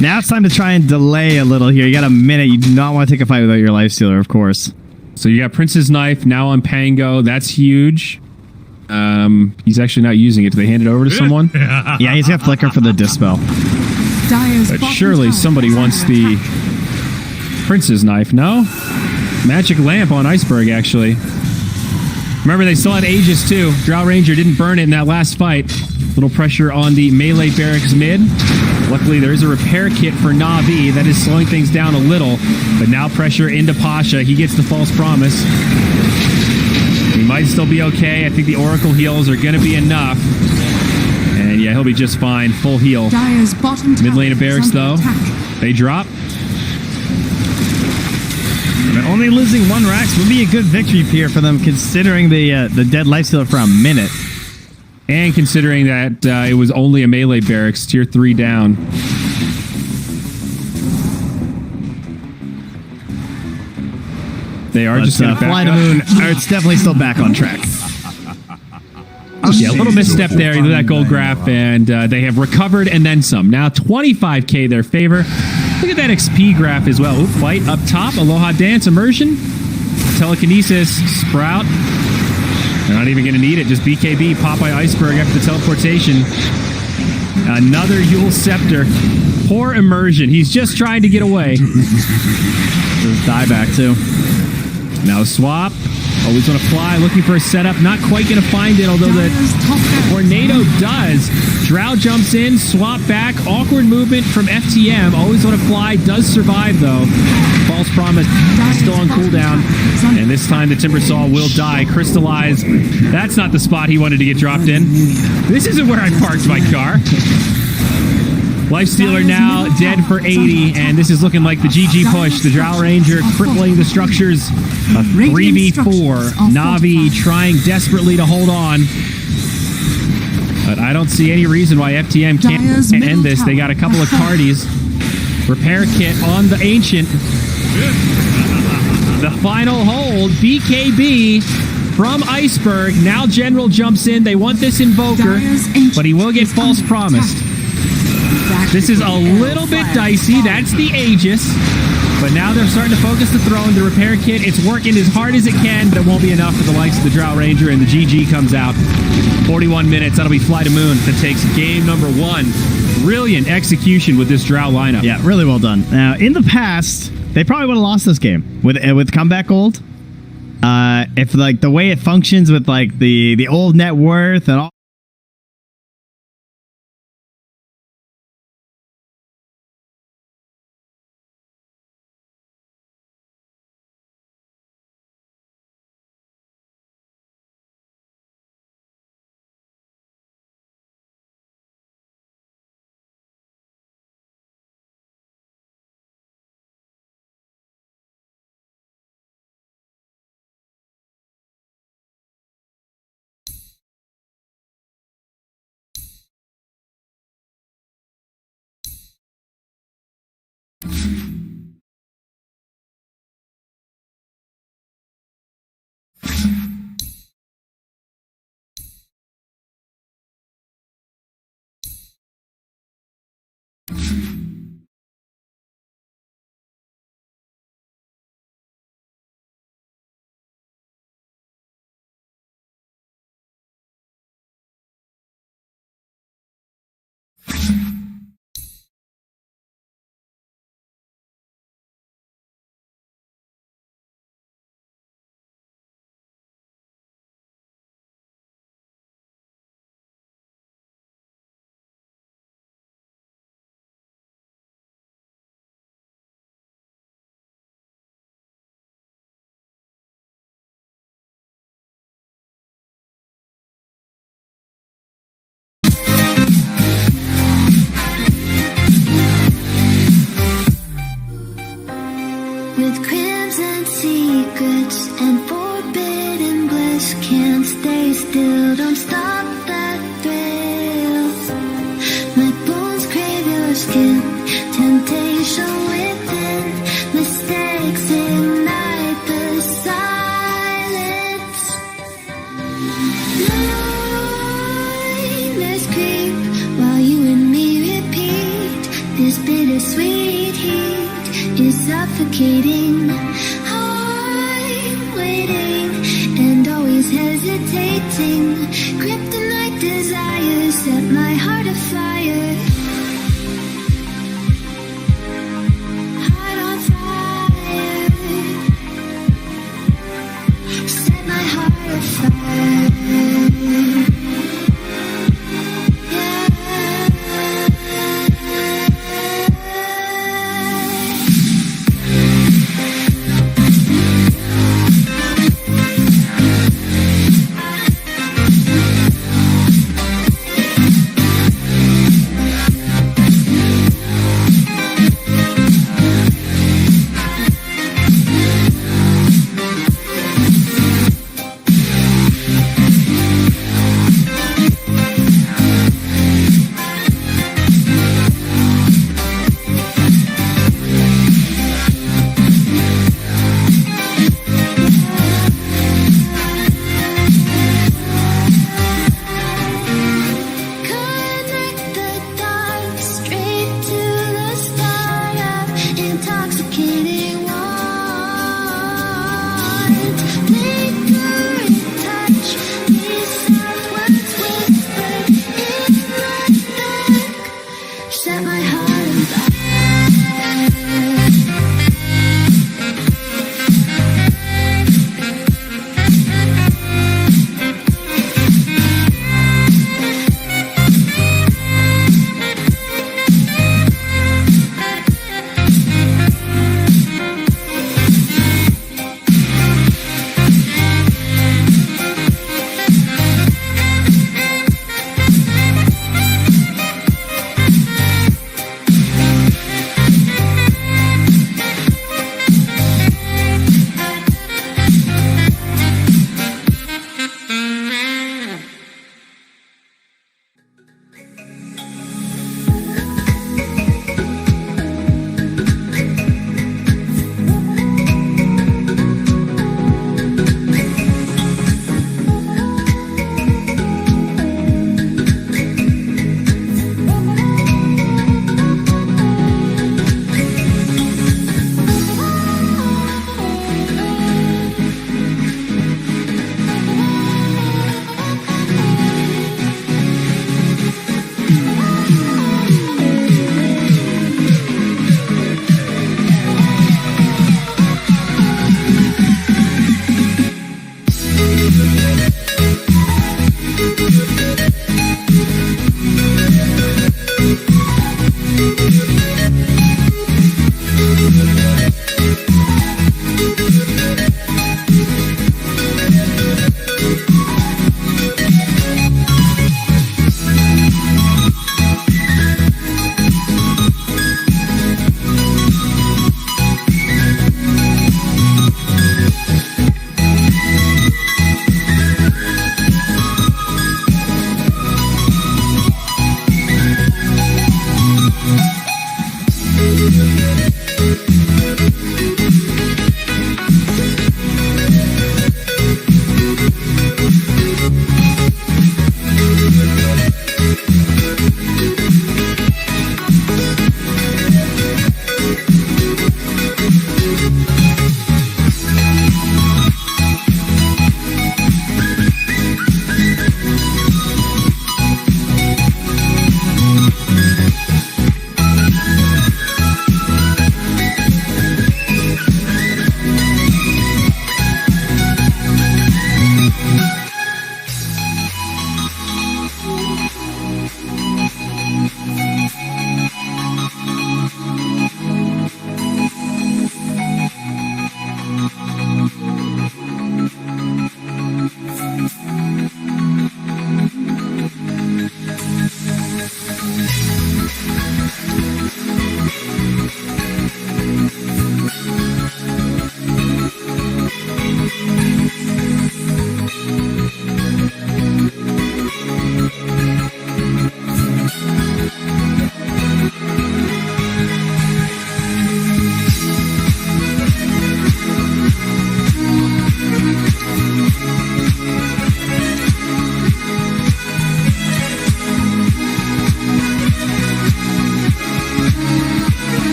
now it's time to try and delay a little here. You got a minute. You do not want to take a fight without your Life Stealer, of course. So you got Prince's Knife now on Pango. That's huge. He's actually not using it. Do they hand it over to someone? Yeah, he's got Flicker for the Dispel. Dire's But bottom surely tower somebody is wants under the attack. Prince's Knife. No? Magic Lamp on Iceberg, actually. Remember, they still had Aegis, too. Drow Ranger didn't burn it in that last fight. Little pressure on the melee barracks mid. Luckily, there is a repair kit for Na'Vi that is slowing things down a little. But now pressure into Pasha. He gets the false promise. He might still be okay. I think the Oracle heals are going to be enough. And yeah, he'll be just fine. Full heal. Dire's bottom tower Mid lane of is barracks, under though. attack. They drop. But only losing one Rax would be a good victory here for them, considering the dead Life Stealer for a minute. And considering that it was only a melee barracks, tier 3 down. They are But, just going to Fly to Moon, it's definitely still back on track. Yeah, a little misstep there into that gold graph, and they have recovered and then some. Now 25k their favor. Look at that XP graph as well. Ooh, fight up top, Aloha Dance, Immersion, Telekinesis, Sprout. They're not even going to need it. Just BKB, Popeye Iceberg after the teleportation. Another Yule Scepter. Poor Immersion. He's just trying to get away. There's dieback too. Now swap. Always want to fly, looking for a setup. Not quite going to find it, although the Tornado does. Drow jumps in, swap back. Awkward movement from FTM. Always want to fly. Does survive, though. False Promise still on cooldown. And this time the Timbersaw will die. Crystallize. That's not the spot he wanted to get dropped in. This isn't where I parked my car. Lifestealer now dead for 80, and this is looking like the GG push. The Drow Ranger crippling the structures. A 3v4. Navi trying desperately to hold on. But I don't see any reason why FTM can't end this. They got a couple of cardies. Repair kit on the Ancient. The final hold, BKB from Iceberg. Now General jumps in. They want this Invoker, but he will get false promised. This is a little bit dicey. That's the Aegis. But now they're starting to focus the throne, the repair kit. It's working as hard as it can, but it won't be enough for the likes of the Drow Ranger, and the GG comes out. 41 minutes. That'll be Fly to Moon that takes game number 1. Brilliant execution with this Drow lineup. Yeah, really well done. Now, in the past, they probably would have lost this game with comeback gold. If like the way it functions with like the old net worth and all. With crimson secrets and forbidden bliss, can't stay still, don't stop that thrill. My bones crave your skin, temptation within, mistakes ignite the silence. Nightmares creep while you and me repeat this bittersweet heat. Is suffocating. I'm waiting and always hesitating. Kryptonite desires set my heart afire. Heart on fire. Set my heart afire.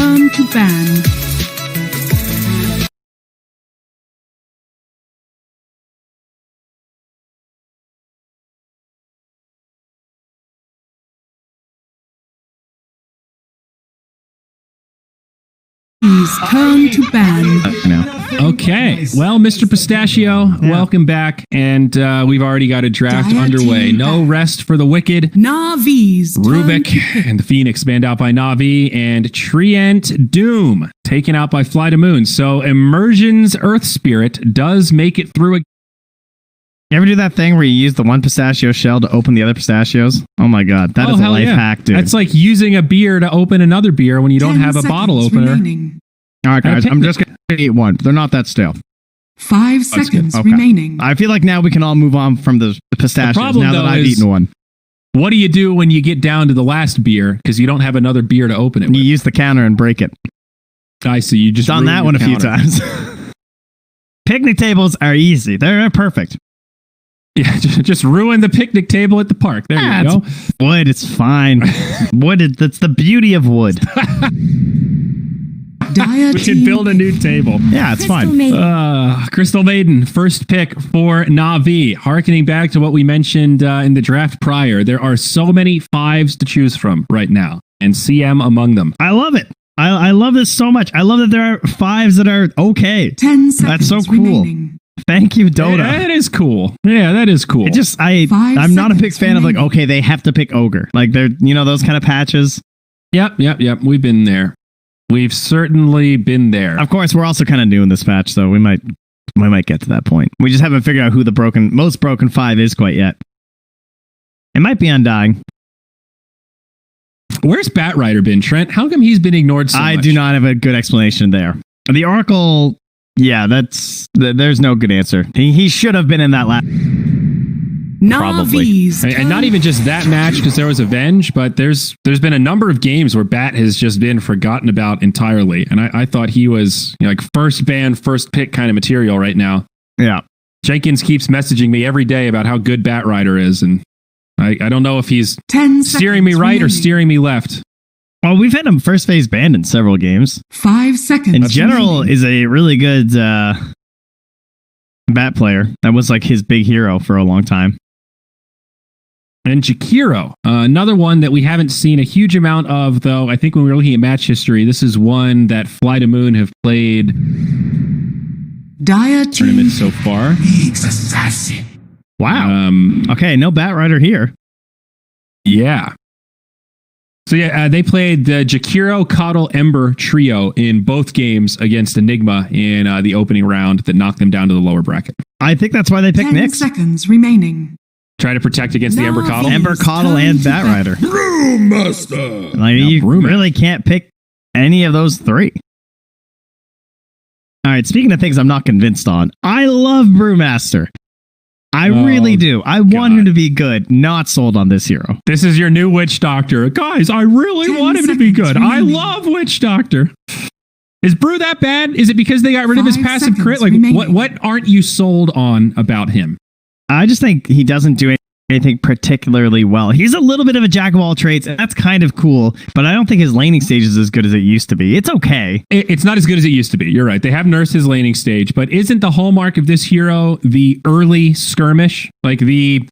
turn to ban. Please turn to ban. Okay. Well, Mr. Pistachio, welcome back. And we've already got a draft Dire underway. team No back. rest for the wicked. Navi's turn Rubik to and the Phoenix banned out by Navi, and Trient Doom taken out by Fly to Moon. So Immersion's Earth Spirit does make it through. You ever do that thing where you use the one pistachio shell to open the other pistachios? Oh my god, that is a hell life yeah. hack, dude. That's like using a beer to open another beer when you don't 10 have a bottle seconds opener. remaining. All right, guys, Okay. I'm just going to eat one. They're not that stale. 5 seconds Okay. remaining. I feel like now we can all move on from the pistachios problem, now that though, I've is- eaten one. What do you do when you get down to the last beer because you don't have another beer to open it You with? use the counter and break it. I see. You just Done ruin that your one a few counter. times. Picnic tables are easy. They're perfect. Yeah, just ruin the picnic table at the park. There you go. Wood, it's fine. That's the beauty of wood. Dire We can team build a new table. Yeah, it's fine. Crystal Maiden, first pick for Navi. Harkening back to what we mentioned in the draft prior, there are so many fives to choose from right now, and CM among them. I love it. I love this so much. I love that there are fives that are okay. 10 seconds That's so cool. remaining. Thank you, Dota. Yeah, that is cool. Yeah, that is cool. I'm not a big seconds fan of like, remaining. okay, they have to pick Ogre. Like they're, those kind of patches. Yep. We've been there. We've certainly been there. Of course, we're also kind of new in this patch, so we might get to that point. We just haven't figured out who the most broken five is quite yet. It might be Undying. Where's Batrider been, Trent? How come he's been ignored so I much? do not have a good explanation there. The Oracle, yeah, there's no good answer. He should have been in that last. Navi's And not even just that match because there was Avenge, but there's been a number of games where Bat has just been forgotten about entirely. And I thought he was like first ban, first pick kind of material right now. Yeah. Jenkins keeps messaging me every day about how good Batrider is, and I don't know if he's 10 steering me seconds right or remaining. steering me left. Well, we've had him first phase banned in several games. 5 seconds. In general, remaining. is a really good Bat player. That was like his big hero for a long time. And Jakiro, another one that we haven't seen a huge amount of, though. I think when we were looking at match history, this is one that Fly to Moon have played Dire team tournaments so far. Wow. Okay, no Batrider here. Yeah. So yeah, they played the Jakiro, Coddle, Ember trio in both games against Enigma in the opening round that knocked them down to the lower bracket. I think that's why they picked 10 Nyx. seconds remaining. Try to protect against the Ember Navi. Coddle. Ember, Coddle, and Batrider. Brewmaster! Like, you Brewmaster. really can't pick any of those three. All right, speaking of things I'm not convinced on, I love Brewmaster. I really do. I want him to be good. Not sold on this hero. This is your new Witch Doctor. Guys, I really 10 want him to be seconds good. I remaining. love Witch Doctor. Is Brew that bad? Is it because they got rid of his 5 passive crit? seconds Like, remaining. what aren't you sold on about him? I just think he doesn't do anything particularly well. He's a little bit of a jack of all trades, and that's kind of cool, but I don't think his laning stage is as good as it used to be. It's okay. It's not as good as it used to be. You're right. They have nursed his laning stage, but isn't the hallmark of this hero the early skirmish? Like the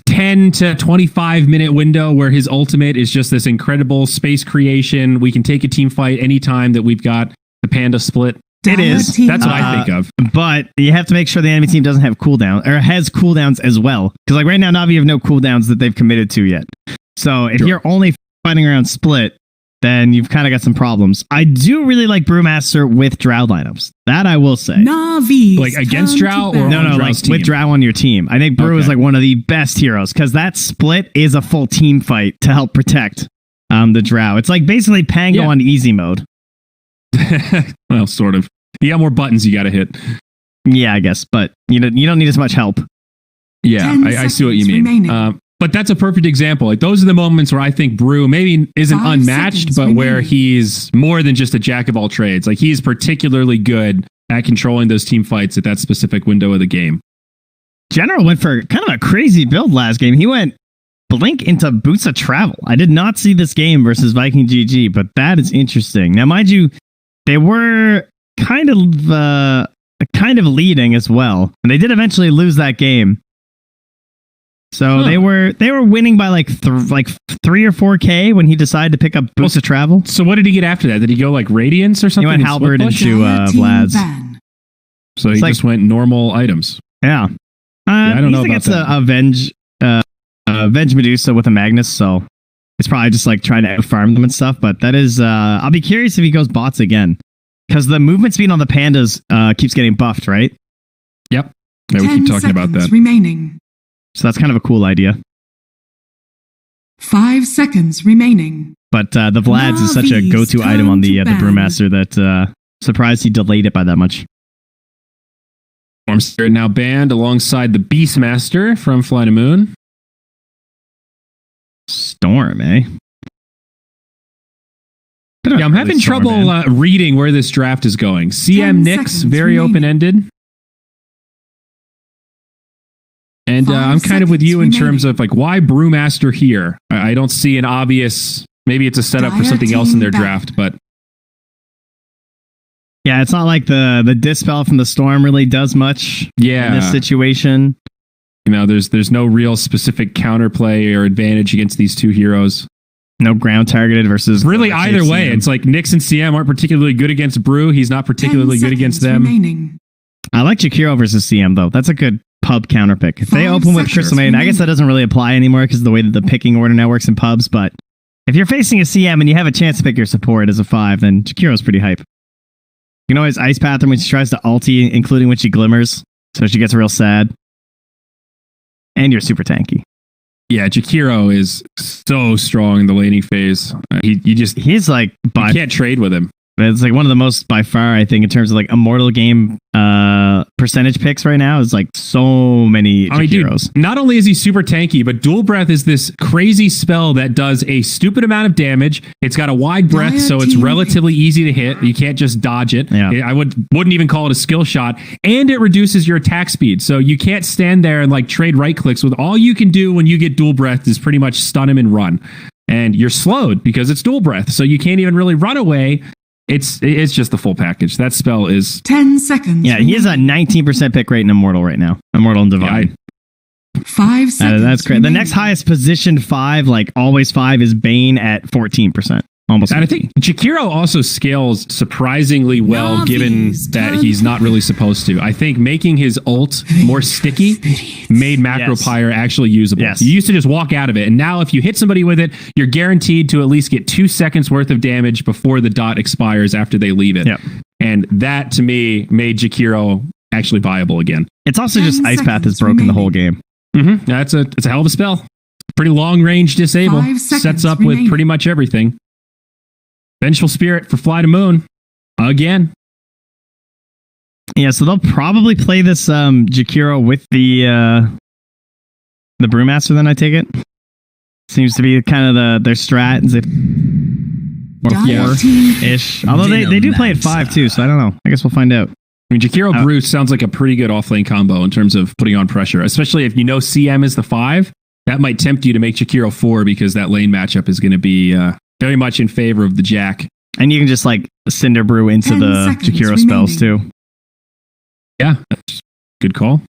10 to 25 minute window where his ultimate is just this incredible space creation. We can take a team fight anytime that we've got the panda split. It is. Team That's what I think of. But you have to make sure the enemy team doesn't have cooldown or has cooldowns as well. Because like right now, Navi have no cooldowns that they've committed to yet. So if you're only fighting around split, then you've kind of got some problems. I do really like Brewmaster with Drow lineups. That I will say. Navi. Like against Drow or No, on like Drow's team? with Drow on your team. I think Brew is Okay. like one of the best heroes because that split is a full team fight to help protect the Drow. It's like basically Pango Yeah. on easy mode. Well, sort of. You got more buttons you got to hit. Yeah, I guess, but you don't need as much help. Yeah, 10 I see what you seconds mean. remaining. But that's a perfect example. Like those are the moments where I think Brew maybe isn't 5 unmatched, seconds but where remaining. he's more than just a jack of all trades. Like he's particularly good at controlling those team fights at that specific window of the game. General went for kind of a crazy build last game. He went Blink into Boots of Travel. I did not see this game versus Viking GG, but that is interesting. Now, mind you, they were kind of leading as well, and they did eventually lose that game. So they were winning by like 3 or 4K when he decided to pick up Boots of Travel. So what did he get after that? Did he go like Radiance or something? He went Halberd into Vlad's. So he just went normal items. Yeah. I don't know about that. Avenge Medusa with a Magnus, so it's probably just like trying to farm them and stuff. But that is, I'll be curious if he goes bots again, because the movement speed on the pandas keeps getting buffed, right? Yep. Yeah, we keep talking about that. Remaining. So that's kind of a cool idea. 5 seconds remaining. But the Vlad's is such a go-to item on the Brewmaster that surprised he delayed it by that much. Storm Spirit now banned alongside the Beastmaster from Fly to Moon. Storm, eh? Yeah, I'm having trouble reading where this draft is going. CM Nyx, very open-ended. And I'm kind of with you in terms of like, why Brewmaster here? I don't see an obvious, maybe it's a setup for something else in their draft, but. Yeah, it's not like the Dispel from the Storm really does much in this situation. You know, there's no real specific counterplay or advantage against these two heroes. No ground targeted versus... Really, either way, it's like Nyx and CM aren't particularly good against Brew. He's not particularly good against them. Remaining. I like Jakiro versus CM, though. That's a good pub counter pick. If they open with Crystal Maiden, I guess that doesn't really apply anymore because of the way that the picking order now works in pubs, but if you're facing a CM and you have a chance to pick your support as a 5, then Jakiro's pretty hype. You can always Ice Path her when she tries to ulti, including when she glimmers, so she gets real sad. And you're super tanky. Yeah, Jakiro is so strong in the laning phase. He's like... You can't trade with him. It's like one of the most, by far, I think, in terms of like immortal game percentage picks right now. Is like so many Jakiros. Dude, not only is he super tanky, but Dual Breath is this crazy spell that does a stupid amount of damage. It's got a wide breath, so it's relatively easy to hit. You can't just dodge it. Yeah. I wouldn't even call it a skill shot. And it reduces your attack speed. So you can't stand there and like trade right clicks. With all you can do when you get Dual Breath is pretty much stun him and run. And you're slowed because it's Dual Breath. So you can't even really run away. It's just the full package. That spell is 10 seconds. Yeah, he has a 19% pick rate in Immortal right now. Immortal and Divine. 5 seconds. That's great. The next highest positioned 5, like always 5, is Bane at 14%. Almost. And I think Jakiro also scales surprisingly well, given that he's not really supposed to. I think making his ult more sticky made Macro Pyre actually usable. Yes. You used to just walk out of it, and now if you hit somebody with it, you're guaranteed to at least get 2 seconds worth of damage before the dot expires after they leave it. Yep. And that, to me, made Jakiro actually viable again. It's also just Ice Path is broken the whole game. Mm-hmm. It's a hell of a spell. Pretty long range disable. Sets up with pretty much everything. Vengeful Spirit for Fly to Moon again. Yeah, so they'll probably play this Jakiro with the Brewmaster, then I take it. Seems to be kind of their strat. Ish. Although they do play at 5 too, so I don't know. I guess we'll find out. I mean, Jakiro Brew sounds like a pretty good off-lane combo in terms of putting on pressure, especially if you know CM is the 5. That might tempt you to make Jakiro 4 because that lane matchup is going to be very much in favor of the Jack. And you can just like Cinder Brew into the Jakiro spells too. Yeah, that's good call.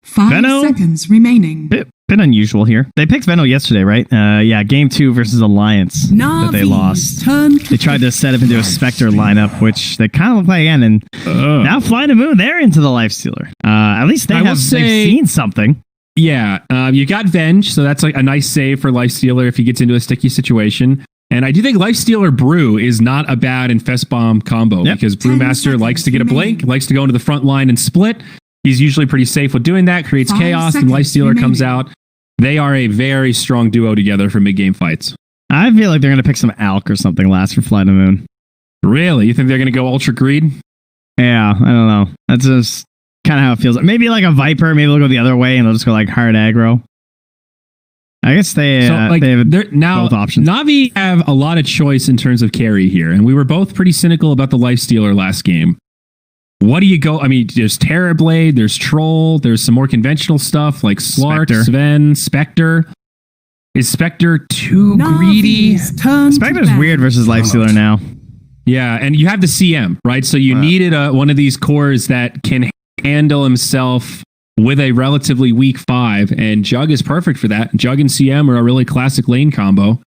5 seconds remaining. Bit unusual here. They picked Venno yesterday, right? Yeah, game 2 versus Alliance that they lost. They tried to set up into a Spectre lineup, which they kind of play again. And now Fly to Moon, they're into the Lifestealer. At least they've seen something. Yeah, you got Venge, so that's like a nice save for Lifestealer if he gets into a sticky situation. And I do think Lifestealer Brew is not a bad Infest Bomb combo because Brewmaster likes to get a blink, likes to go into the front line and split. He's usually pretty safe with doing that, creates chaos, and Lifestealer comes out. They are a very strong duo together for mid-game fights. I feel like they're going to pick some Alk or something last for Fly to Moon. Really? You think they're going to go Ultra Greed? Yeah, I don't know. That's just kind of how it feels. Maybe like a Viper, maybe they'll go the other way and they'll just go like hard aggro. I guess they have both options. NAVI have a lot of choice in terms of carry here, and we were both pretty cynical about the Lifestealer last game. What do you go? I mean, there's Terrorblade, there's Troll, there's some more conventional stuff like Slark, Sven, Spectre. Is Spectre too greedy? Navi's turn to Spectre's ban. weird versus Lifestealer now. Yeah, and you have the CM, right? So you needed one of these cores that can handle himself with a relatively weak 5, and Jug is perfect for that. Jug and CM are a really classic lane combo.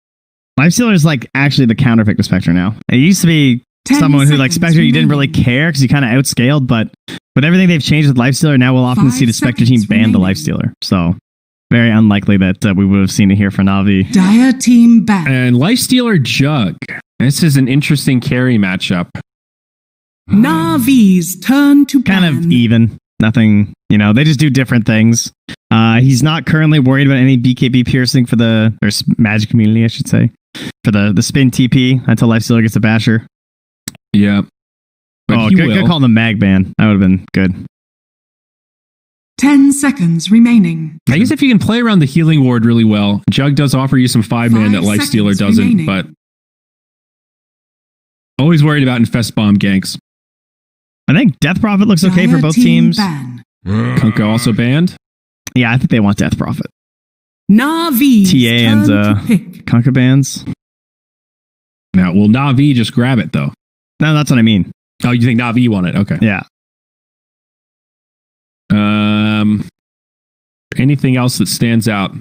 Lifestealer is like actually the counterpick to Spectre now. It used to be 10 someone who like seconds Spectre you didn't remaining. really care because you kind of outscaled, but with everything they've changed with Lifestealer, now we'll often 5 see the Spectre team seconds ban the remaining. Lifestealer. So very unlikely that we would have seen it here for Navi. Dire team ban. And Lifestealer Jug. This is an interesting carry matchup. Navi's turn to ban. Kind of even. Nothing, they just do different things. He's not currently worried about any BKB piercing or magic community, I should say, for the spin TP until Lifestealer gets a basher. Yeah. But he good will. call him the mag ban. That would have been good. 10 seconds remaining. I guess if you can play around the healing ward really well, Jug does offer you some 5-man that 5 Lifestealer seconds doesn't, remaining. but always worried about Infest Bomb ganks. I think Death Prophet looks okay for Dire both team teams. ban. Kunkka also banned. Yeah, I think they want Death Prophet. Navi's TA turn and to pick. Kunkka bans. Now, will Navi just grab it, though? No, that's what I mean. Oh, you think Navi won it? Okay. Yeah. Anything else that stands out?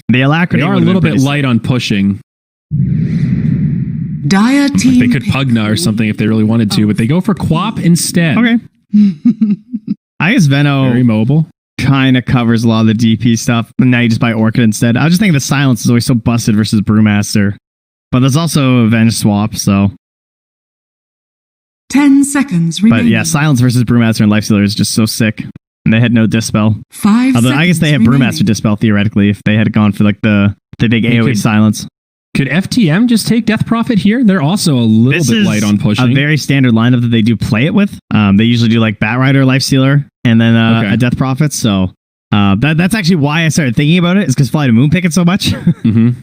The Alacrity They are a would've little been bit pretty light on pushing. Dire team They could pick. Pugna or something if they really wanted to, but they go for Quap instead. Okay. I guess Very Veno mobile. kind of covers a lot of the DP stuff, but now you just buy Orchid instead. I was just thinking the silence is always so busted versus Brewmaster. But there's also Avenge swap, so. 10 seconds But remaining. yeah, silence versus Brewmaster and Lifestealer is just so sick. And they had no Dispel. 5 Although I guess they have seconds Brewmaster remaining. Dispel theoretically if they had gone for like the big AoE could- silence. Could FTM just take Death Prophet here? They're also a little This bit is light on pushing. a very standard lineup that they do play it with. They usually do like Batrider, Lifestealer, and then Okay. a Death Prophet. So that's actually why I started thinking about it, is because Fly to Moon pick it so much. Mhm.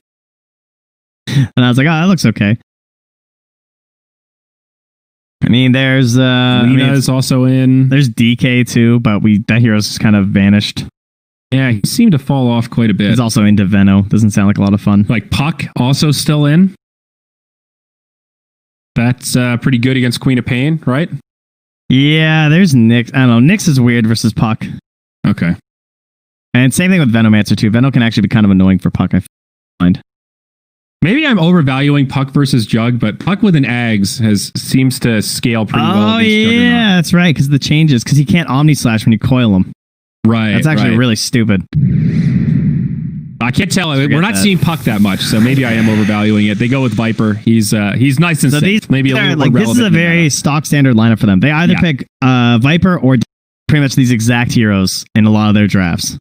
And I was like, oh, that looks okay. I mean, there's Lena is also in. there's DK too, but that hero's just kind of vanished. Yeah, he seemed to fall off quite a bit. He's also into Veno. Doesn't sound like a lot of fun. Like Puck also still in. That's pretty good against Queen of Pain, right? Yeah, there's Nyx. I don't know. Nyx is weird versus Puck. Okay. And same thing with Venomancer too. Veno can actually be kind of annoying for Puck, I find. Maybe I'm overvaluing Puck versus Jug, but Puck with an Ags seems to scale pretty well Oh, against yeah, Juggernaut. that's right. Because the changes. Because he can't Omni Slash when you coil him. Right. That's actually right. really stupid. I can't tell. Forget We're not that. seeing Puck that much, so maybe I am overvaluing it. They go with Viper. He's nice and So safe. these Maybe a are, little like, more this is a relevant in the very meta. stock standard lineup for them. They either Yeah. pick Viper or pretty much these exact heroes in a lot of their drafts.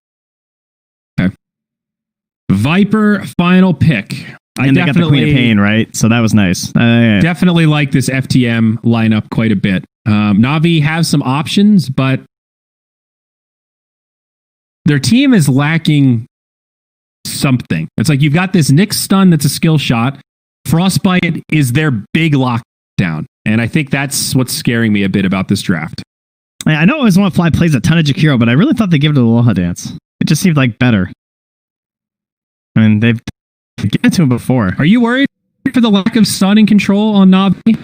Viper final pick. I And they got the Queen of Pain, right? So that was nice. Yeah. definitely like this FTM lineup quite a bit. Navi have some options, but their team is lacking something. It's like you've got this Nyx stun that's a skill shot. Frostbite is their big lockdown. And I think that's what's scaring me a bit about this draft. I know Always Want to Fly plays a ton of Jakiro, but I really thought they'd give it to the Aloha Dance. It just seemed like better. I mean, they've given it to him before. Are you worried for the lack of stun and control on Navi?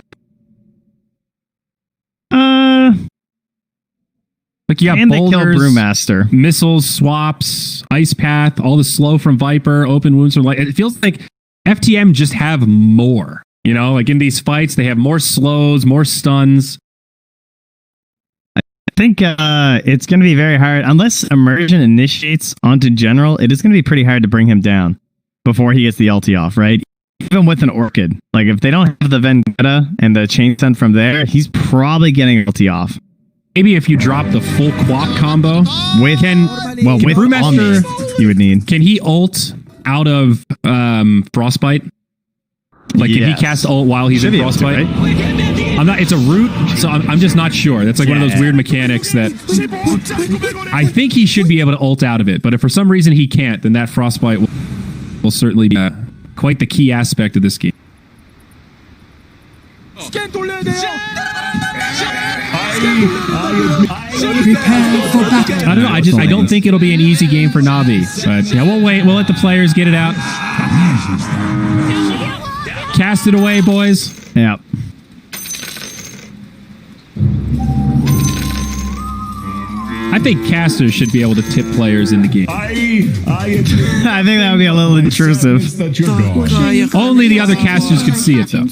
Like you got And they kill boulders, Brewmaster. missiles, swaps, ice path, all the slow from Viper, open wounds from light. It feels like FTM just have more. You know, like in these fights, they have more slows, more stuns. I think it's going to be very hard. Unless Immersion initiates onto General, it is going to be pretty hard to bring him down before he gets the ulti off, right? Even with an Orchid. Like, if they don't have the Vendetta and the Chain Stun from there, he's probably getting ulti off. Maybe if you drop the full quap combo, With, can with Brewmaster- Omni, you would need. can he ult out of Frostbite? Like, can he Yes. cast ult while he's Should in be able to, Frostbite? right? I'm not. It's a root, so I'm just not sure. That's like one of those Yeah. weird mechanics that I think he should be able to ult out of it. But if for some reason he can't, then that Frostbite will certainly be quite the key aspect of this game. Prepare for battle. I don't know. I don't think it'll be an easy game for Navi. But yeah, we'll wait. We'll let the players get it out. Cast it away, boys. Yeah. I think casters should be able to tip players in the game. I think that would be a little intrusive. That you're going. Only the other casters could see it, though.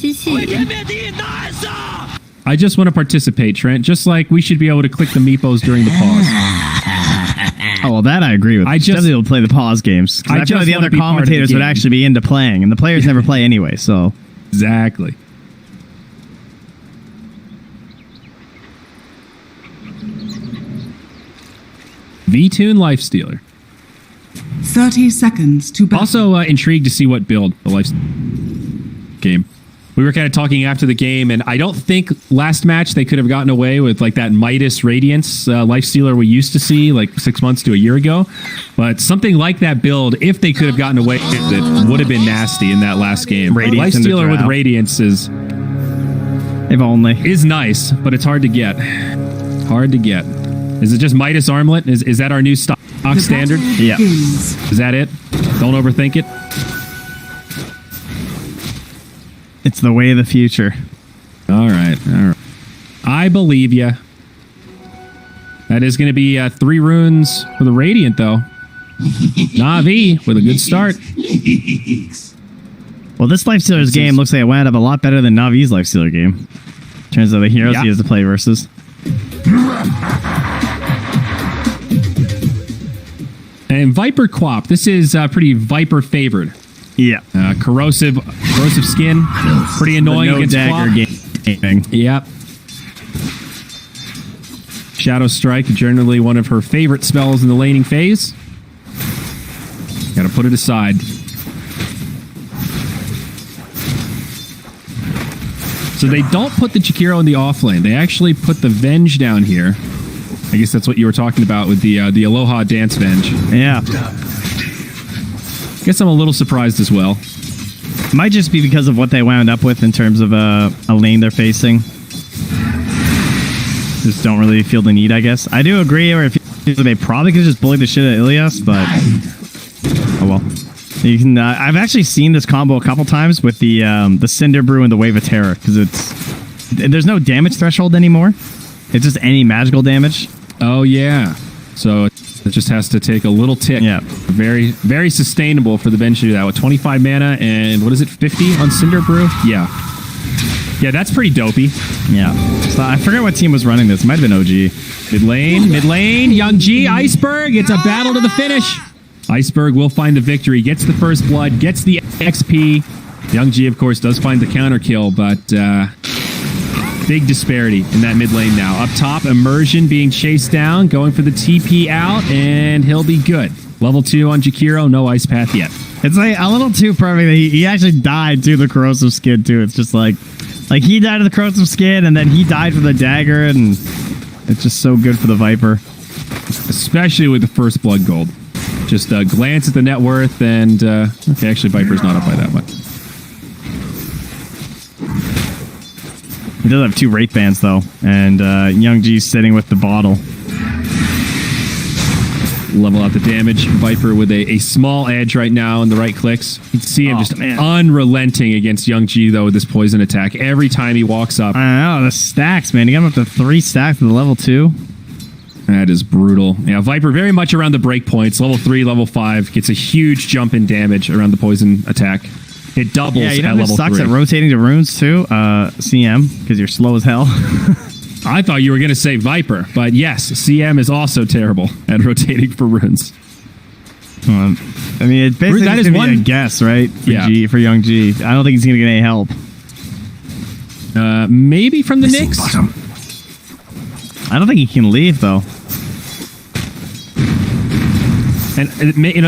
I just want to participate, Trent. Just like we should be able to click the meepos during the pause. Oh, well, that I agree with. I just- definitely will play the pause games. 'Cause I feel just like the wanna other be part of the commentators would game. actually be into playing, and the players never play anyway, so... Exactly. V-Tune Lifestealer. 30 seconds to battle. Also intrigued to see what build the life game. We were kind of talking after the game, and I don't think last match they could have gotten away with like that Midas Radiance Lifestealer we used to see like 6 months to a year ago. But something like that build, if they could have gotten away with it, would have been nasty in that last game. Radiance in the Lifestealer with drought. Radiance is If only. nice, but it's hard to get. Hard to get. Is it just Midas Armlet? Is that our new stock The standard? battle Yeah. begins. Is that it? Don't overthink it. It's the way of the future. All right. I believe you. That is going to be 3 runes for the Radiant, though. Navi with a good start. Well, this Lifestealer's game looks like it wound up a lot better than Navi's Lifestealer game. Turns out the heroes Yeah. he has to play versus. And Viper Quap. This is pretty Viper favored. Yeah. Corrosive skin. Pretty annoying No against dagger Quap. gaming. Yep. Shadow Strike, generally one of her favorite spells in the laning phase. Gotta put it aside. So they don't put the Chikiro in the off lane. They actually put the Venge down here. I guess that's what you were talking about with the Aloha Dance Venge. Yeah. Guess I'm a little surprised as well. Might just be because of what they wound up with in terms of a lane they're facing. Just don't really feel the need, I guess. I do agree, or if they probably could just bully the shit out of Ilias, but oh well. You can. I've actually seen this combo a couple times with the Cinder Brew and the Wave of Terror because there's no damage threshold anymore. It's just any magical damage. Oh, yeah. So it just has to take a little tick. Yeah. Very, very sustainable for the bench to do that with 25 mana and what is it, 50 on Cinder Brew? Yeah. Yeah, that's pretty dopey. Yeah. So I forget what team was running this. It might have been OG. Mid lane, Young G, Iceberg. It's a battle to the finish. Iceberg will find the victory, gets the first blood, gets the XP. Young G, of course, does find the counter kill, but big disparity in that mid lane now. Up top, Immersion being chased down, going for the TP out, and he'll be good. Level 2 on Jakiro, no ice path yet. It's like a little too perfect that he actually died to the corrosive skin too. It's just like he died of the corrosive skin and then he died for the dagger, and it's just so good for the Viper. Especially with the first blood gold. Just glance at the net worth and okay, actually Viper's not up by that much. He does have 2 Wraith Bands though, and Young G's sitting with the bottle. Level out the damage. Viper with a small edge right now in the right clicks. You can see him just unrelenting against Young G though with this poison attack. Every time he walks up. I know, the stacks, man. He got him up to 3 stacks with the level 2. That is brutal. Yeah, Viper very much around the break points. Level 3, level 5 gets a huge jump in damage around the poison attack. It doubles Yeah, you know at who level sucks 3. at rotating to runes too? CM, because you're slow as hell. I thought you were going to say Viper, but yes, CM is also terrible at rotating for runes. I mean, it's basically That just is gonna be one- a guess, right? For Yeah. for Young G. I don't think he's going to get any help. Maybe from the Knicks? I don't think he can leave, though. And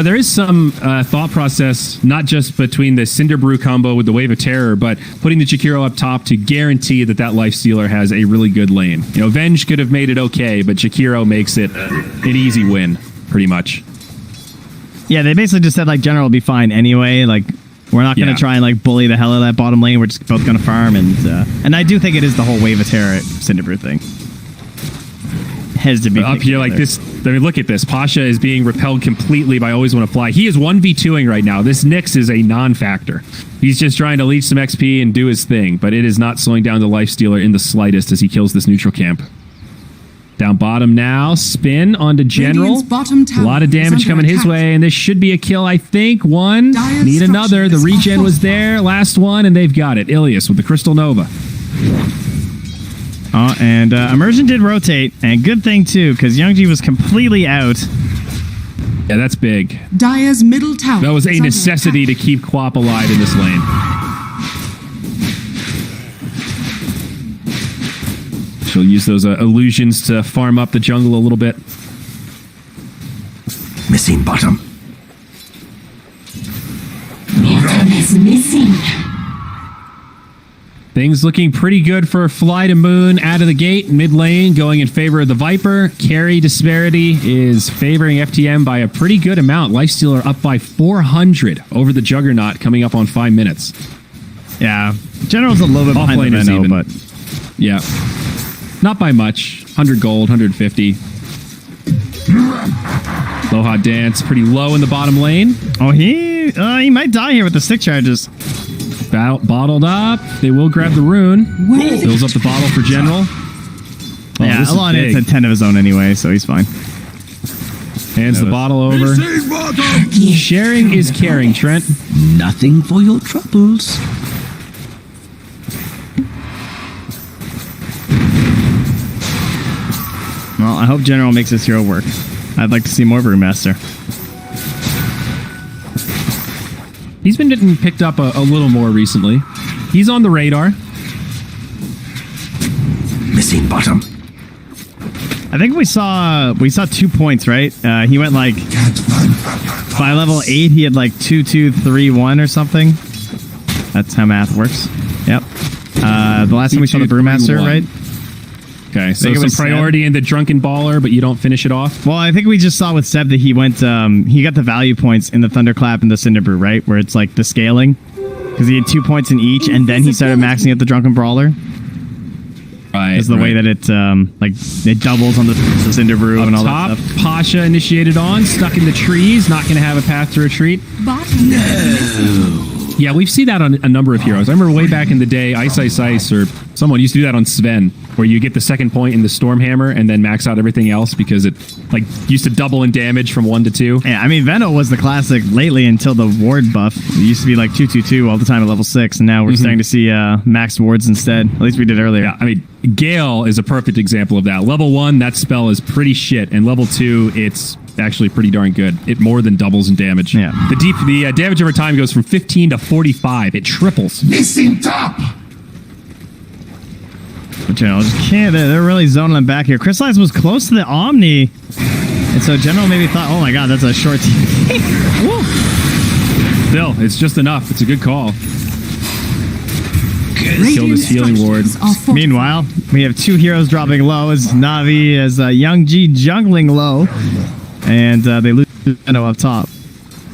there is some thought process, not just between the Cinder Brew combo with the Wave of Terror, but putting the Chikiro up top to guarantee that Lifestealer has a really good lane. Venge could have made it okay, but Chikiro makes it an easy win, pretty much. Yeah, they basically just said, General will be fine anyway. We're not going to try and, bully the hell out of that bottom lane. We're just both going to farm. And I do think it is the whole Wave of Terror Cinder Brew thing. has to be Up here like this. I mean, look at this. Pasha is being repelled completely by Always Want to Fly. He is 1v2ing right now. This Nyx is a non-factor. He's just trying to leech some XP and do his thing, but it is not slowing down the Lifestealer in the slightest as he kills this neutral camp. Down bottom now, spin onto General. Radiant's bottom tower A lot of damage is under coming his attack. way, and this should be a kill, I think. One, Dire's need another. The structures regen are was there. Last one, and they've got it. Ilias with the Crystal Nova. Oh, and Immersion did rotate, and good thing too, because Youngji was completely out. Yeah, that's big. Dire's middle tower. That was is a under necessity to attack. keep Quap alive in this lane. She'll use those illusions to farm up the jungle a little bit. Missing bottom. Bottom is missing. Things looking pretty good for Fly to Moon out of the gate. Mid lane going in favor of the Viper. Carry disparity is favoring FTM by a pretty good amount. Lifestealer up by 400 over the Juggernaut coming up on 5 minutes. Yeah, General's a little bit All behind the planers Venno, even. but Yeah. Not by much. 100 gold, 150. Loha Dance pretty low in the bottom lane. oh, he might die here with the stick charges. Bottled up. They will grab the rune. Fills up the bottle for General. Oh, Yeah, this is Alon big. hits at 10 of his own anyway, so he's fine. Hands the bottle over. Missing bottom. Sharing is caring, Trent. Nothing for your troubles. Well, I hope General makes this hero work. I'd like to see more Brewmaster. He's been getting picked up a little more recently. He's on the radar. Missing bottom. I think we saw 2 points, right? He went like by level 8. He had like 2, 2, 3, 1 or something. That's how math works. Yep. The last time we saw the 2, 2, 3, Brewmaster, 1. right? Okay, so think it some was priority in the Drunken Baller, but you don't finish it off. Well, I think we just saw with Seb that he went. He got the value points in the Thunderclap and the Cinderbrew, right? Where it's like the scaling, because he had 2 points in each, and then he started maxing at the Drunken Brawler. Right. Is the way that it it doubles on the Cinderbrew and all top, that stuff. Pasha initiated on, stuck in the trees, not going to have a path to retreat. Bottom. Yeah, we've seen that on a number of heroes. I remember way back in the day, Ice, or someone used to do that on Sven, where you get the second point in the Stormhammer and then max out everything else because it like used to double in damage from 1 to 2. Yeah, I mean, Venno was the classic lately until the ward buff. It used to be like 2/2/2 all the time at level 6, and now we're starting to see max wards instead. At least we did earlier. Yeah, I mean, Gale is a perfect example of that. Level 1, that spell is pretty shit, and level 2, it's actually pretty darn good. It more than doubles in damage. Yeah. The damage over time goes from 15 to 45. It triples. Missing top. But General just can't. They're really zoning him back here. Crystallize was close to the Omni, and so General maybe thought, "Oh my God, that's a short TP." Still, it's just enough. It's a good call. Kill Radiant this healing ward. structures are fortified. Meanwhile, we have 2 heroes dropping low as Navi, as Young G jungling low, and they lose Venno up top.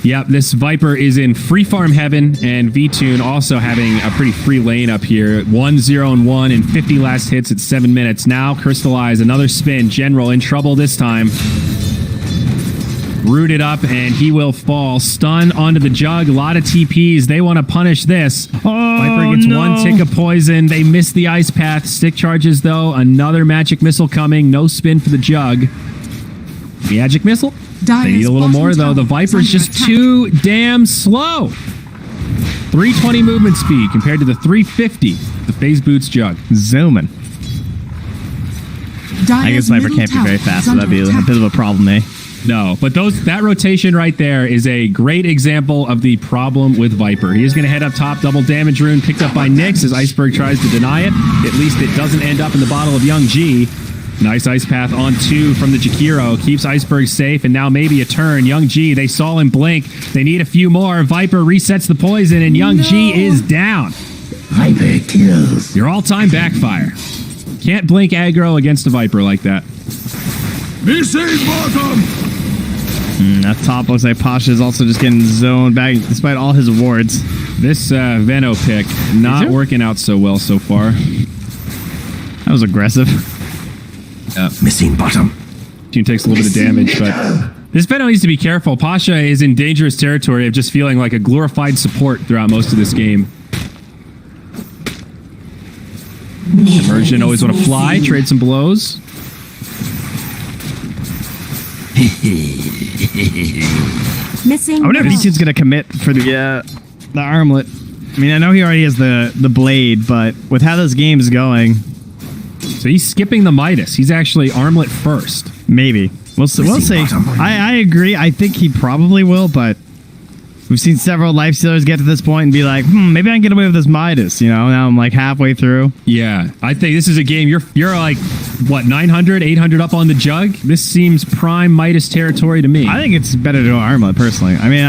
Yep, this Viper is in free farm heaven, and V-Tune also having a pretty free lane up here. 1-0-1 and 50 last hits at 7 minutes. Now Crystallize, another spin. General in trouble this time. Rooted up, and he will fall. Stun onto the Jug. A lot of TPs. They want to punish this. Viper gets no. 1 tick of poison. They miss the ice path. Stick charges, though. Another magic missile coming. No spin for the Jug. Magic missile? They need a little more, though. The Viper's just too damn slow. 320 movement speed compared to the 350 the Phase Boots Jug. Zooming. I guess Viper can't be very fast, so that'd be a bit of a problem, eh? No, but that rotation right there is a great example of the problem with Viper. He is going to head up top, double damage rune picked up by Nyx as Iceberg tries to deny it. At least it doesn't end up in the bottle of Young G. Nice ice path on 2 from the Jakiro. Keeps Iceberg safe, and now maybe a turn. Young G, they saw him blink. They need a few more. Viper resets the poison, and Young G is down. Viper kills. Your all-time backfire. Can't blink aggro against a Viper like that. Missing bottom. That top looks like Pasha is also just getting zoned back despite all his awards. This Venno pick not working out so well so far. That was aggressive. Missing bottom. Tune takes a little bit of damage, but this Venom needs to be careful. Pasha is in dangerous territory of just feeling like a glorified support throughout most of this game. Immersion always want to fly, trade some blows. Missing. I wonder if B-Tune's going to commit for the armlet. I mean, I know he already has the blade, but with how this game is going... So he's skipping the Midas. He's actually armlet first. Maybe. We'll see. I agree. I think he probably will, but we've seen several lifestealers get to this point and be like, maybe I can get away with this Midas. You know, now I'm like halfway through. Yeah, I think this is a game. You're like, what, 900, 800 up on the jug? This seems prime Midas territory to me. I think it's better to go armlet, personally. I mean,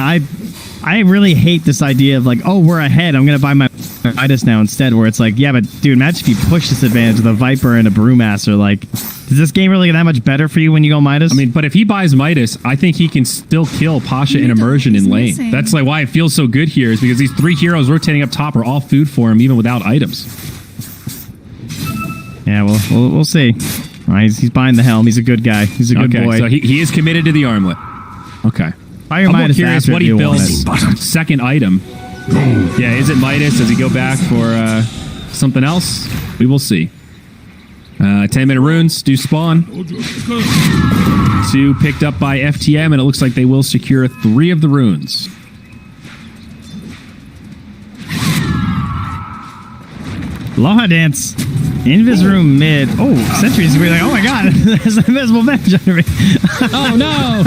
I really hate this idea of like, oh, we're ahead, I'm going to buy my Midas now instead, where it's like, yeah, but dude, imagine if you push this advantage with a Viper and a Brewmaster. Like, is this game really that much better for you when you go Midas? I mean, but if he buys Midas, I think he can still kill Pasha in Immersion in lane. That's like why it feels so good here, is because these 3 heroes rotating up top are all food for him, even without items. Yeah, we'll see. All right, he's buying the helm. He's a good guy. He's a good boy. So he is committed to the armlet. Okay. Buy your I'm more Midas curious after what if he you want builds. it. Second item. Yeah, is it Midas? Does he go back for something else? We will see. 10-minute runes do spawn. 2 picked up by FTM, and it looks like they will secure 3 of the runes. Aloha Dance. Invis room mid. Oh, Sentry's gonna be like, oh my god, there's an invisible bench under me. Oh no!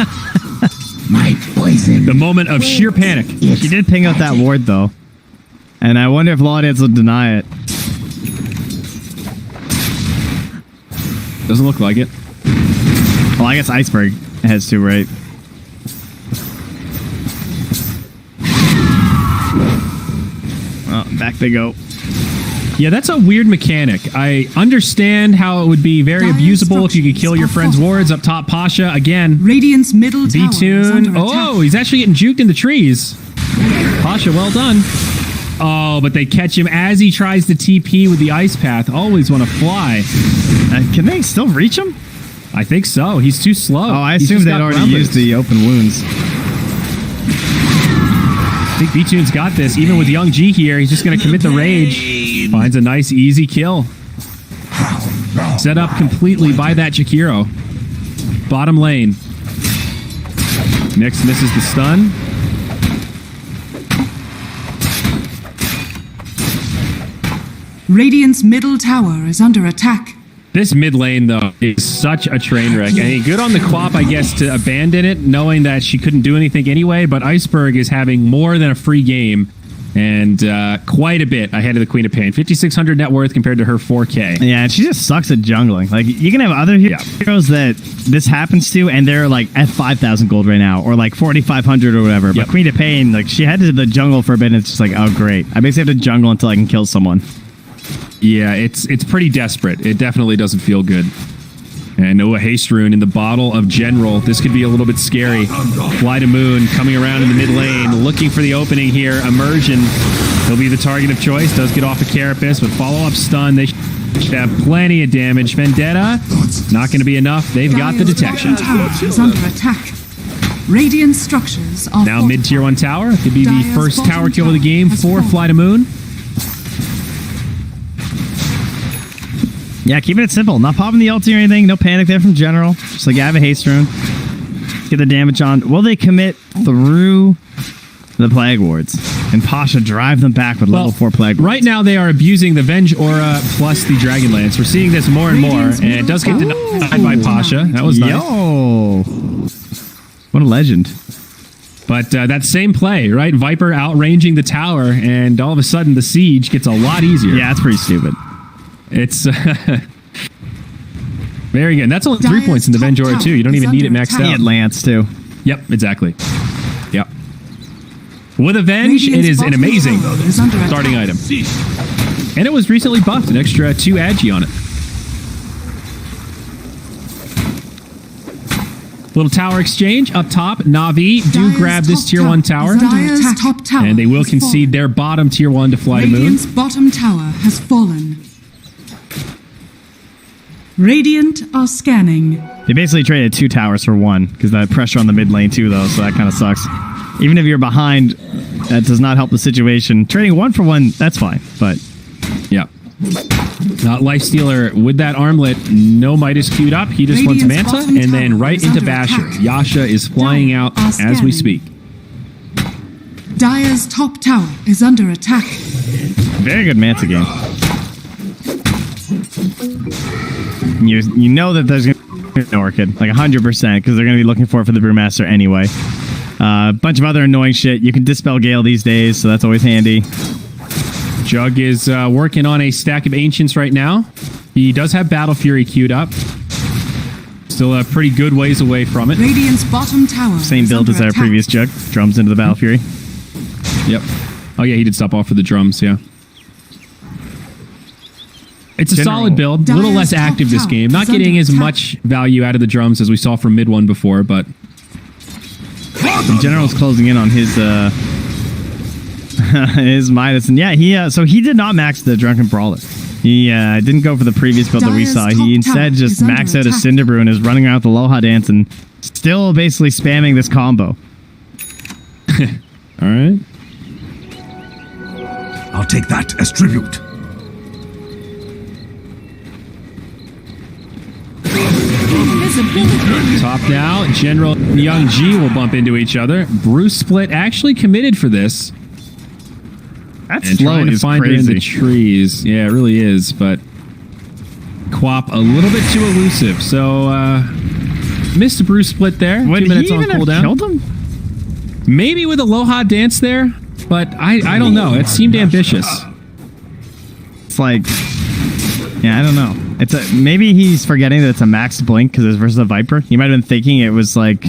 My poison. The moment of sheer panic. She did ping out that ward though. And I wonder if Aloha Dance will deny it. Doesn't look like it. Well, I guess Iceberg has to, right? Well, back they go. Yeah, that's a weird mechanic. I understand how it would be very abusable if you could kill your friend's wards up top. Pasha, again. Radiant's middle tower is B-Tune. under attack. Oh, he's actually getting juked in the trees. Pasha, well done. Oh, but they catch him as he tries to TP with the ice path. Always want to fly. Can they still reach him? I think so. He's too slow. Oh, I He's assumed just they'd got already numbers. used the open wounds. I think B-Tune's got this. Even with Young G here, he's just going to commit the rage. Finds a nice, easy kill. Set up completely by that Jakiro. Bottom lane. Nyx misses the stun. Radiant's middle tower is under attack. This mid lane, though, is such a train wreck. I mean, good on the Quap, I guess, to abandon it, knowing that she couldn't do anything anyway, but Iceberg is having more than a free game, and quite a bit ahead of the Queen of Pain. 5,600 net worth compared to her 4K. Yeah, and she just sucks at jungling. Like, you can have other heroes that this happens to, and they're, like, at 5,000 gold right now, or, like, 4,500 or whatever. But Queen of Pain, like, she had to the jungle for a bit, and it's just like, oh, great. I basically have to jungle until I can kill someone. Yeah, it's pretty desperate. It definitely doesn't feel good. And a haste rune in the bottle of General. This could be a little bit scary. Fly to Moon coming around in the mid lane, looking for the opening here. Immersion. He'll be the target of choice. Does get off a Carapace, but follow-up stun. They should have plenty of damage. Vendetta, not going to be enough. They've got the detection. Tower is under attack. Radiant structures are Now mid-tier 1 tower. Could be the first tower kill of the game for Fly to Moon. Yeah, keeping it simple. Not popping the ulti or anything. No panic there from General. Just like, I have a haste rune. Get the damage on. Will they commit through the Plague Wards? And Pasha drive them back with level 4 Plague Wards? Right now, they are abusing the Venge Aura plus the Dragonlance. We're seeing this more and more, and it does get denied by Pasha. That was nice. Yo! What a legend. But that same play, right? Viper outranging the tower, and all of a sudden, the siege gets a lot easier. Yeah, that's pretty stupid. It's very good. And that's only 3 points in the Venge Aura, too. You don't even need it maxed out. He had Lance, too. Yep, exactly. Yep. With a Venge, it is an amazing starting item. And it was recently buffed, an extra 2 agi on it. Little tower exchange up top. Na'Vi do grab this tier 1 tower. And they will concede their bottom tier 1 to Fly to Moon. Radiant's bottom tower has fallen. Radiant are scanning. They basically traded 2 towers for 1 because that pressure on the mid lane too, though. So that kind of sucks. Even if you're behind, that does not help the situation. Trading 1 for 1, that's fine. But yeah. Lifestealer with that armlet, no Midas queued up. He just wants Radiant's Manta bottom and then tower right is into under Basher. attack. Yasha is flying Dire out are as we scanning. speak. Dire's top tower is under attack. very good Manta game. You know that there's going to be an Orchid, like 100%, because they're going to be looking for it for the Brewmaster anyway. A bunch of other annoying shit. You can Dispel Gale these days, so that's always handy. Jug is working on a stack of Ancients right now. He does have Battle Fury queued up. Still a pretty good ways away from it. Radiant's bottom tower Same is build under as our attack. previous Jug. Drums into the Battle Fury. Yep. Oh yeah, he did stop off for the drums, yeah. It's a solid build, a little Dire's less top active this tower game. Not is getting under as attack. much value out of the drums as we saw from mid one before, but In general's closing in on his his Midas, and yeah, so he did not max the Drunken Brawler. He didn't go for the previous build that we Dire's saw. top He instead tower just is under maxed out his attack. Cinderbrew and is running around with the Aloha Dance and still basically spamming this combo. all right. I'll take that as tribute. Invisibility. Top now, General and Young G will bump into each other. Bruce Split actually committed for this That's and slow trying to is find her in crazy. the trees. Yeah, it really is, but Quap a little bit too elusive. So missed Bruce Split there. Would 2 minutes he on even have cooldown. killed him? Maybe with Aloha Dance there, but I don't know. It seemed ambitious. It's like, yeah, I don't know. Maybe he's forgetting that it's a max blink because it's versus a Viper. He might have been thinking it was like,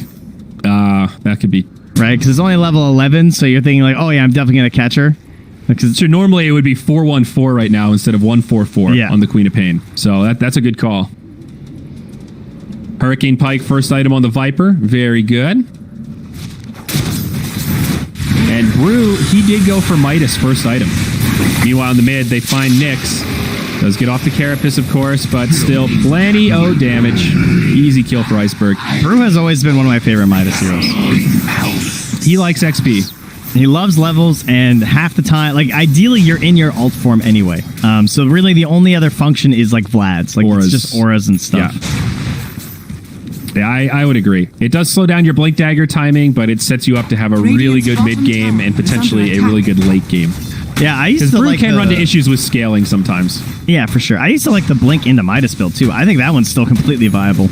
That could be. right, because it's only level 11, so you're thinking like, oh yeah, I'm definitely gonna catch her. Because So normally it would be 414 right now instead of 144 Yeah. on the Queen of Pain. So that's a good call. Hurricane Pike, first item on the Viper. Very good. And Brew, he did go for Midas, first item. Meanwhile, in the mid, they find Nyx. Does get off the Carapace, of course, but still plenty of damage. Easy kill for Iceberg. Brew has always been one of my favorite Midas heroes. He likes XP. He loves levels, and half the time, like ideally, you're in your alt form anyway. So really, the only other function is like Vlad's, like Auras. it's just auras and stuff. Yeah, I would agree. It does slow down your Blink Dagger timing, but it sets you up to have a really Radiant's good bottom mid game tower and is potentially under a really attack. good late game. Yeah, I used Because to Brew like can run the- into issues with scaling sometimes. Yeah, for sure. I used to like the blink into Midas build too. I think that one's still completely viable.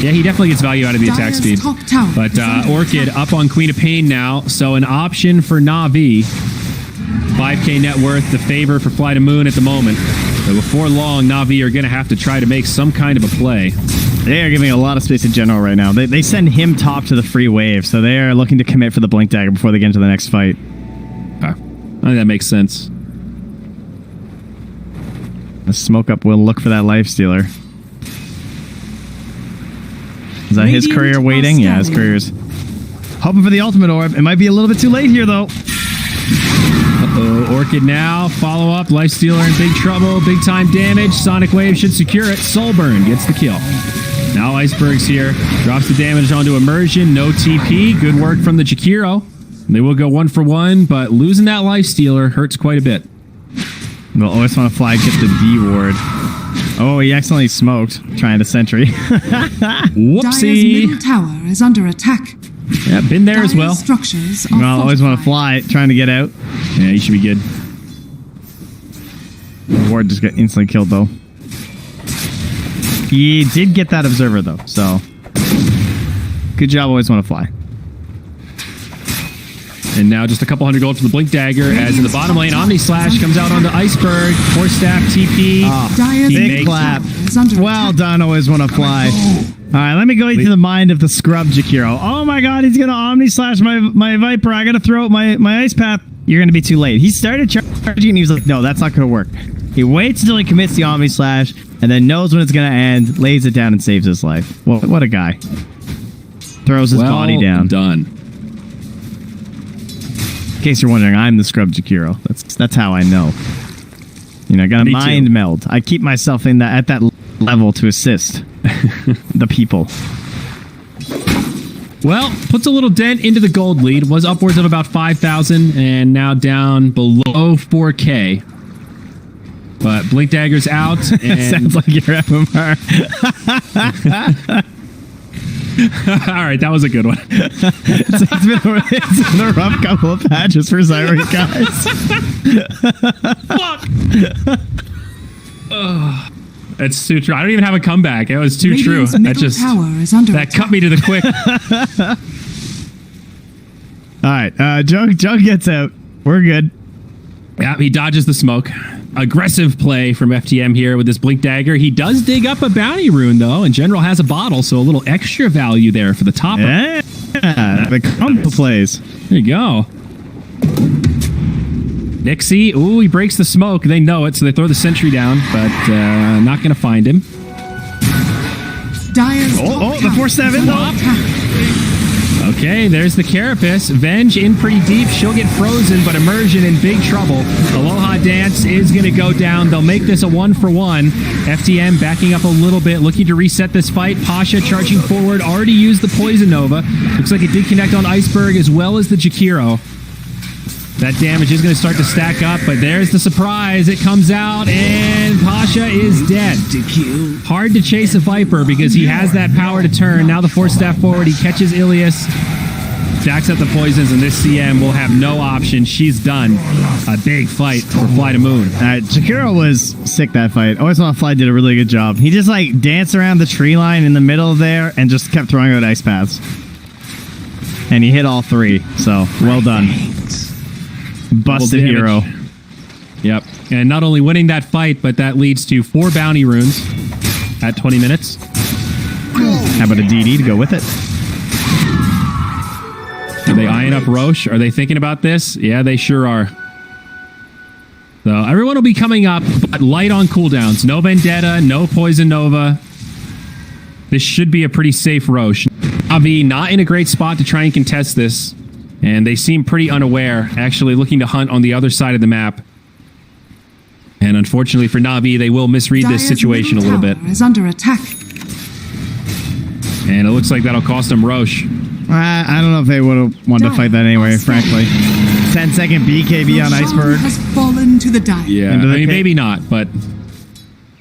Yeah, he definitely gets value out of the attack Dire's speed. top tower But is under Orchid attack. up on Queen of Pain now, so an option for Navi. 5k net worth, the favor for Fly to Moon at the moment. So before long, Navi are going to have to try to make some kind of a play. They are giving a lot of space to General right now. They send him top to the free wave, so they are looking to commit for the blink dagger before they get into the next fight. Okay. I think that makes sense. The smoke up will look for that life stealer. Is that his Radiant courier waiting? Yeah, his scanning. courier's hoping for the ultimate orb. It might be a little bit too late here though. Uh-oh, Orchid now, follow up, Lifestealer in big trouble, big time damage, Sonic Wave should secure it, Soulburn gets the kill. Now Iceberg's here, drops the damage onto Immersion, no TP, good work from the Jakiro. They will go 1 for 1, but losing that Lifestealer hurts quite a bit. We'll always want to fly get the D ward. Oh, he accidentally smoked trying to sentry. Dire's Whoopsie! middle tower is under attack. Yeah, been there as Dire's well. structures are Well, always want to fortified. fly, trying to get out. Yeah, you should be good. The ward just got instantly killed though. He did get that observer though, so good job. Always want to fly. And now just a couple hundred gold for the Blink Dagger as in the bottom lane, Omni Slash comes out onto Iceberg, Force Staff, TP. Dire's He Big makes clap. is under Well attack. done. Always want to fly. All right, let me go into the mind of the scrub Jakiro. Oh my God, he's gonna Omni Slash my Viper. I gotta throw out my Ice Path. You're gonna be too late. He started charging and he was like, no, that's not gonna work. He waits until he commits the Omni Slash and then knows when it's gonna end, lays it down and saves his life. What a guy. Throws his body down. Done. In case you're wondering, I'm the scrub Jakiro. That's how I know. You know, I got a Me too. mind meld. I keep myself in that at that level to assist. The people. Well, puts a little dent into the gold lead. Was upwards of about 5,000 and now down below 4K. But Blink Dagger's out. And Sounds like your FMR. all right, that was a good one. It's been a rough couple of patches for Zyric, guys. Fuck. That's too true. I don't even have a comeback. It was too Radiant's true. That middle just tower is under that attack. cut me to the quick. All right, Jug gets out. We're good. Yeah, he dodges the smoke. Aggressive play from FTM here with this Blink Dagger. He does dig up a bounty rune, though, and General has a bottle, so a little extra value there for the topper. Yeah, the combo plays. There you go. Nixie, ooh, he breaks the smoke. They know it, so they throw the sentry down, but not going to find him. Dire's The 4-7. Okay, there's the Carapace. Venge in pretty deep. She'll get frozen, but Immersion in big trouble. Aloha Dance is going to go down. They'll make this a 1-for-1. FTM backing up a little bit, looking to reset this fight. Pasha charging forward, already used the Poison Nova. Looks like it did connect on Iceberg as well as the Jakiro. That damage is going to start to stack up, but there's the surprise. It comes out, and Pasha is dead. Hard to chase a Viper because he has that power to turn. Now the Force Staff forward. He catches Ilias, stacks up the poisons, and this CM will have no option. She's done. A big fight for Fly to Moon. All right, Jakiro was sick that fight. Always thought Fly did a really good job. He just like danced around the tree line in the middle there and just kept throwing out ice paths. And he hit all three, so well done. Busted hero. Yep. And not only winning that fight, but that leads to 4 bounty runes at 20 minutes. How about a DD to go with it? Are they eyeing up Roche? Are they thinking about this? Yeah, they sure are. So everyone will be coming up, but light on cooldowns. No Vendetta, no Poison Nova. This should be a pretty safe Roche. Navi not in a great spot to try and contest this. And they seem pretty unaware, actually looking to hunt on the other side of the map. And unfortunately for Navi, they will misread this situation a little bit. Is under attack. And it looks like that'll cost them Roche. I don't know if they would have wanted to fight that anyway, frankly. 10-second BKB on Iceberg. Has fallen to the dive. Yeah, I mean, maybe not, but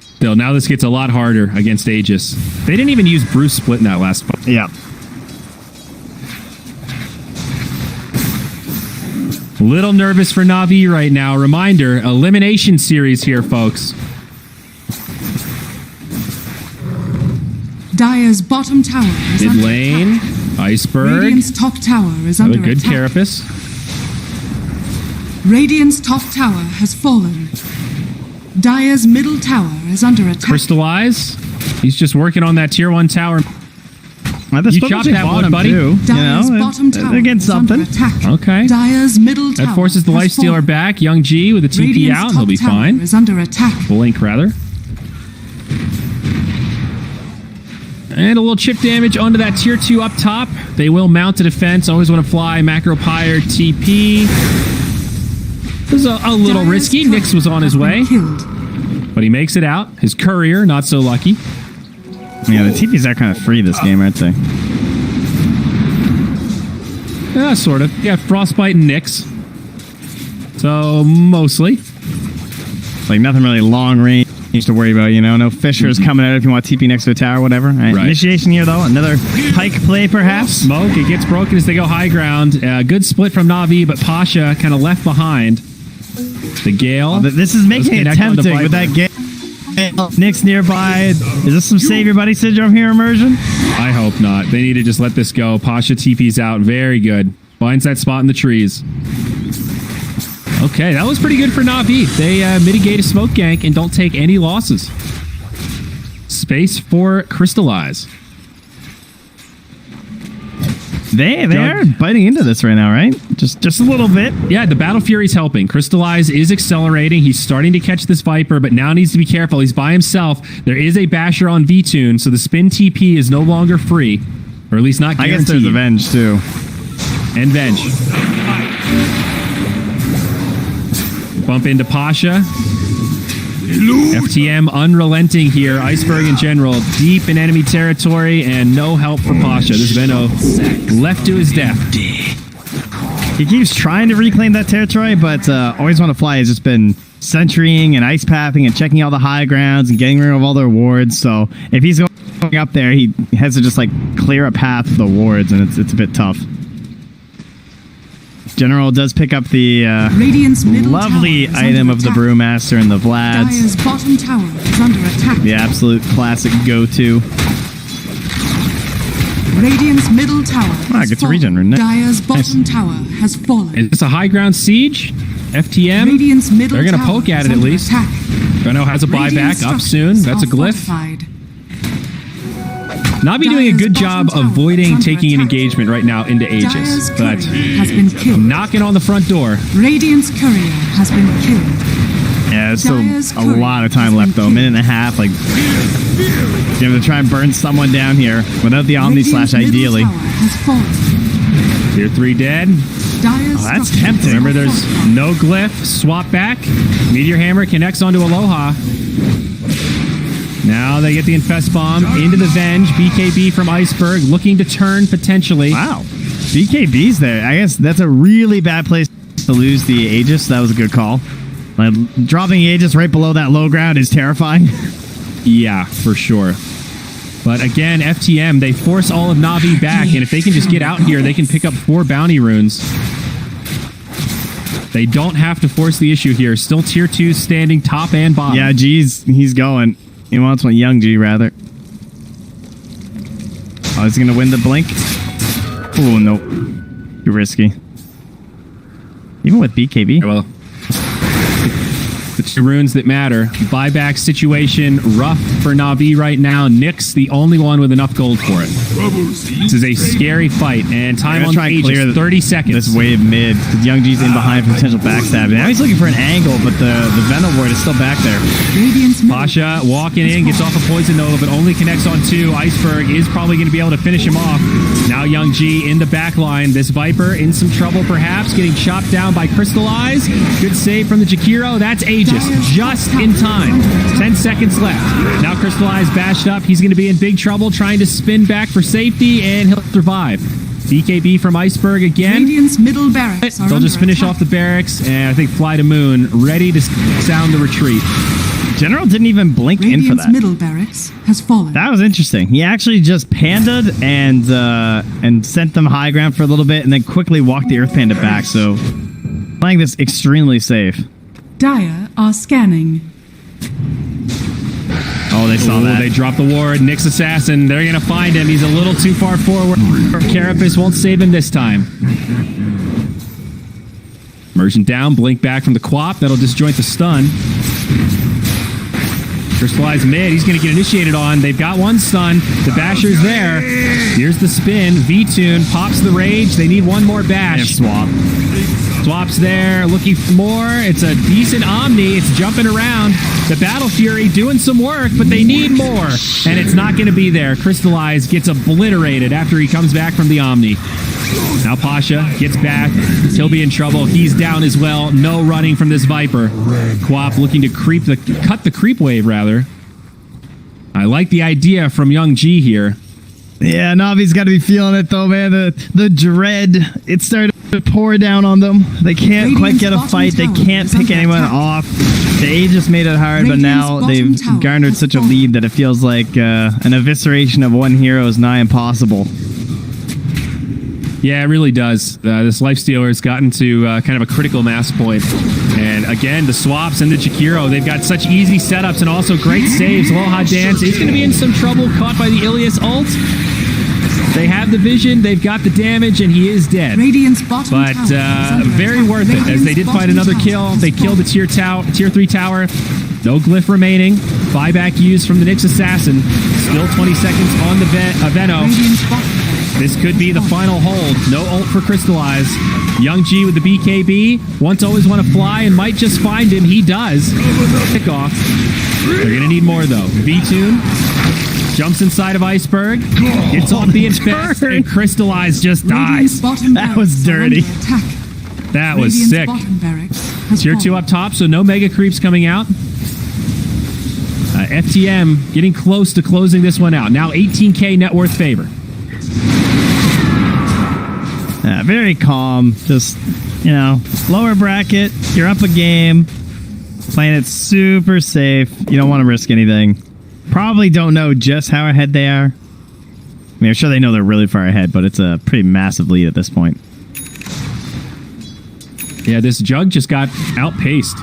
still, now this gets a lot harder against Aegis. They didn't even use Bruce Split in that last fight. Yeah. A little nervous for Navi right now. Reminder, elimination series here, folks. Dire's bottom tower is Mid under lane, attack. Iceberg. Radiant's top tower is Have under a good attack. Carapace. Radiant's top tower has fallen. Dire's middle tower is under attack. Crystallize. He's just working on that tier 1 tower. You chopped that one, buddy. Dire's bottom tower against is under something. attack. Okay. Dire's middle tower That forces the has Lifestealer fallen. back. Young G with a TP Radiant's out, and he'll top be tower fine. is under attack. Blink, rather. And a little chip damage onto that tier 2 up top. They will mount a defense. Always want to fly. Macro Pyre, TP. This is a little Dire's risky. turret Nyx was on his has way, been killed. but he makes it out. His courier, not so lucky. Yeah, the TPs are kind of free this game, aren't they? Yeah, sort of. Yeah, Frostbite and Nyx. So, mostly. Like nothing really long range to worry about, you know? No Fishers coming out if you want TP next to a tower, whatever. Right. Initiation here, though. Another pike play, perhaps. Smoke. It gets broken as they go high ground. Good split from Navi, but Pasha kind of left behind. The Gale. This is making it connect on the tempting with that Gale. Nyx nearby. Is this some save your buddy syndrome here, Immersion? I hope not. They need to just let this go. Pasha TP's out. Very good. Finds that spot in the trees. Okay, that was pretty good for Navi. They mitigate a smoke gank and don't take any losses. Space for Crystallize. They're biting into this right now, right? Just a little bit. Yeah, the Battle Fury's helping. Crystallize is accelerating. He's starting to catch this Viper, but now needs to be careful. He's by himself. There is a Basher on V-Tune, so the spin TP is no longer free. Or at least not guaranteed. I guess there's Avenge, too. And Venge. Bump into Pasha. FTM unrelenting here. Iceberg in general, deep in enemy territory, and no help for Pasha. This Venno left to his death. He keeps trying to reclaim that territory, but Always Want to Fly has just been sentrying and ice pathing and checking all the high grounds and getting rid of all their wards. So if he's going up there, he has to just like clear a path for the wards, and it's a bit tough. General does pick up the lovely item of the Brewmaster and the Vlads. Dire's bottom tower is under attack. The absolute classic go-to. Radiant's middle tower has gets a fallen. regen, isn't it? Dire's bottom tower has fallen. Is this a high ground siege? FTM? Radiant's middle They're going to tower poke at is it at under least. attack. Venno has a Radiant buyback up structures soon. That's a are glyph. fortified. Navi doing a Dire's good bottom job tower avoiding is taking an under attack. engagement right now into Dire's Aegis, courier but has been killed. knocking on the front door. Radiant's courier has been killed. Yeah, there's still Dire's a courier lot of time has left, been though. A minute and a half. Like, you have to try and burn someone down here without the Omni Radiant's Slash, middle ideally. tower has fallen. Tier 3 dead. Dire's that's structures tempting. are Remember, there's fortified. no glyph. Swap back. Meteor Hammer connects onto Aloha. Now they get the Infest Bomb into the Venge. BKB from Iceberg looking to turn potentially. Wow. BKB's there. I guess that's a really bad place to lose the Aegis. That was a good call. Like, dropping Aegis right below that low ground is terrifying. Yeah, for sure. But again, FTM, they force all of Navi back, and if they can just get out here, they can pick up 4 bounty runes. They don't have to force the issue here. Still tier 2 standing top and bottom. Yeah, G's, he's going. He wants one, young G, rather. Oh, he's going to win the blink. Oh, no. Too risky. Even with BKB. Well, the 2 runes that matter. Buyback situation rough for Navi right now. Nyx the only one with enough gold for it. This is a scary fight, and time on try and clear Aegis, 30 seconds. this wave mid, because Young G's in behind for potential backstab. Now he's looking for an angle, but the Venom Ward is still back there. Radiant's middle Pasha walking in, gets off a Poison Nova, but only connects on 2. Iceberg is probably going to be able to finish him off. Now Young G in the back line. This Viper in some trouble perhaps, getting chopped down by Crystallize. Good save from the Jakiro. That's Aegis, just in time. 10 seconds left. Now Crystallize bashed up. He's going to be in big trouble, trying to spin back for safety, and he'll survive. BKB from Iceberg again. Radiant's middle barracks are They'll just under finish attack. off the barracks, and I think Fly to Moon ready to sound the retreat. General didn't even blink in for Radiant's that. middle barracks has fallen. That was interesting. He actually just pandaed and sent them high ground for a little bit, and then quickly walked the Earth Panda back. So playing this extremely safe. Dire are scanning. Oh, they saw that. They drop the ward. Nyx Assassin, they're going to find him. He's a little too far forward. Carapace won't save him this time. Immersion down, blink back from the Quap. That'll disjoint the stun. Crystallize mid. He's going to get initiated on. They've got one stun. The Basher's there. Here's the spin. V-Tune pops the Rage. They need one more bash. Swap. Swap's there, looking for more. It's a decent Omni. It's jumping around. The Battle Fury doing some work, but they need more. And it's not going to be there. Crystallize gets obliterated after he comes back from the Omni. Now Pasha gets back. He'll be in trouble. He's down as well. No running from this Viper. Quap looking to cut the creep wave, rather. I like the idea from Young G here. Yeah, Navi's got to be feeling it, though, man. The dread, it started to pour down on them. They can't quite get a fight. They can't pick anyone off. The Aegis made it hard, but now they've garnered such a lead that it feels like an evisceration of one hero is nigh impossible. Yeah, it really does. This Lifestealer has gotten to kind of a critical mass point. And again, the swaps and the Jakiro, they've got such easy setups and also great saves. Aloha Dance is going to be in some trouble, caught by the Ilias ult. They have the vision, they've got the damage, and he is dead. Radiant's bottom But tower is under very attack. worth it, as they did find Radiant's another bottom kill. tower They has killed the fallen. tier 3 tower. No glyph remaining. Buyback used from the Nyx Assassin. Still 20 seconds on the Venno. Radiant's bottom tower This could be the has final hold. No ult for Crystallize. Young G with the BKB. Wants Always Want to Fly and might just find him. He does. Pick off. They're going to need more, though. V-Tune jumps inside of Iceberg. Gets off the infest, and Crystallize just Radiant's dies. bottom That was barracks are dirty. under attack. That was Radiant's sick. bottom barracks has Tier 2 fallen. up top, so no mega creeps coming out. FTM getting close to closing this one out. Now 18K net worth favor. Yeah, very calm. Just, lower bracket. You're up a game. Playing it super safe. You don't want to risk anything. Probably don't know just how ahead they are. I mean, I'm sure they know they're really far ahead, but it's a pretty massive lead at this point. Yeah, this Jug just got outpaced.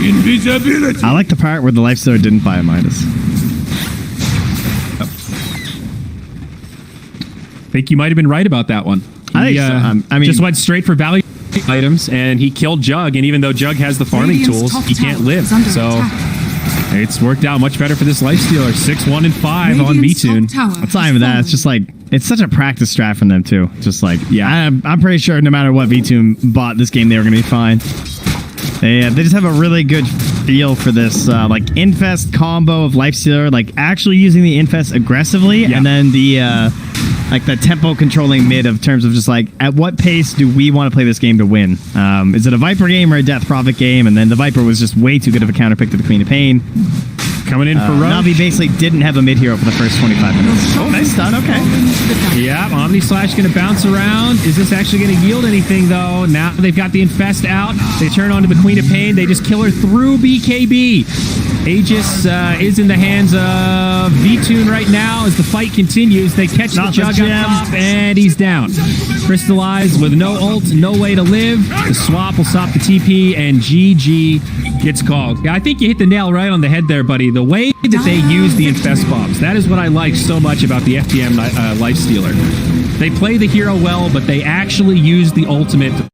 Invisibility. I like the part where the Lifestealer didn't buy a Midas. I think you might have been right about that one. I think so. I mean, just went straight for value items, and he killed Jug. And even though Jug has the farming Radiant's tools, top he can't tower live. is under So attack. it's worked out much better for this Lifestealer. 6-1 and 5 on Radiant's top V-Tune. tower it's not has even that. fallen. It's just like, it's such a practice strat from them, too. Just like, Yeah. I'm pretty sure no matter what V2 bought this game, they were going to be fine. They just have a really good feel for this, Infest combo of Lifestealer, actually using the Infest aggressively, Yeah. and then the tempo controlling mid of terms of just at what pace do we want to play this game to win? Is it a Viper game or a Death Prophet game? And then the Viper was just way too good of a counterpick to the Queen of Pain. Coming in for Roach. Navi basically didn't have a mid hero for the first 25 minutes. Oh, nice stun, okay. Yeah, Omni Slash going to bounce around. Is this actually going to yield anything, though? Now they've got the Infest out. They turn onto the Queen of Pain. They just kill her through BKB. Aegis is in the hands of V-Tune right now as the fight continues. They catch the Not Jug the up gem. top, and he's down. Crystallized with no ult, no way to live. The swap will stop the TP, and GG gets called. Yeah, I think you hit the nail right on the head there, buddy. The way that they use the Infest bombs, that is what I like so much about the FTM Lifestealer. They play the hero well, but they actually use the ultimate to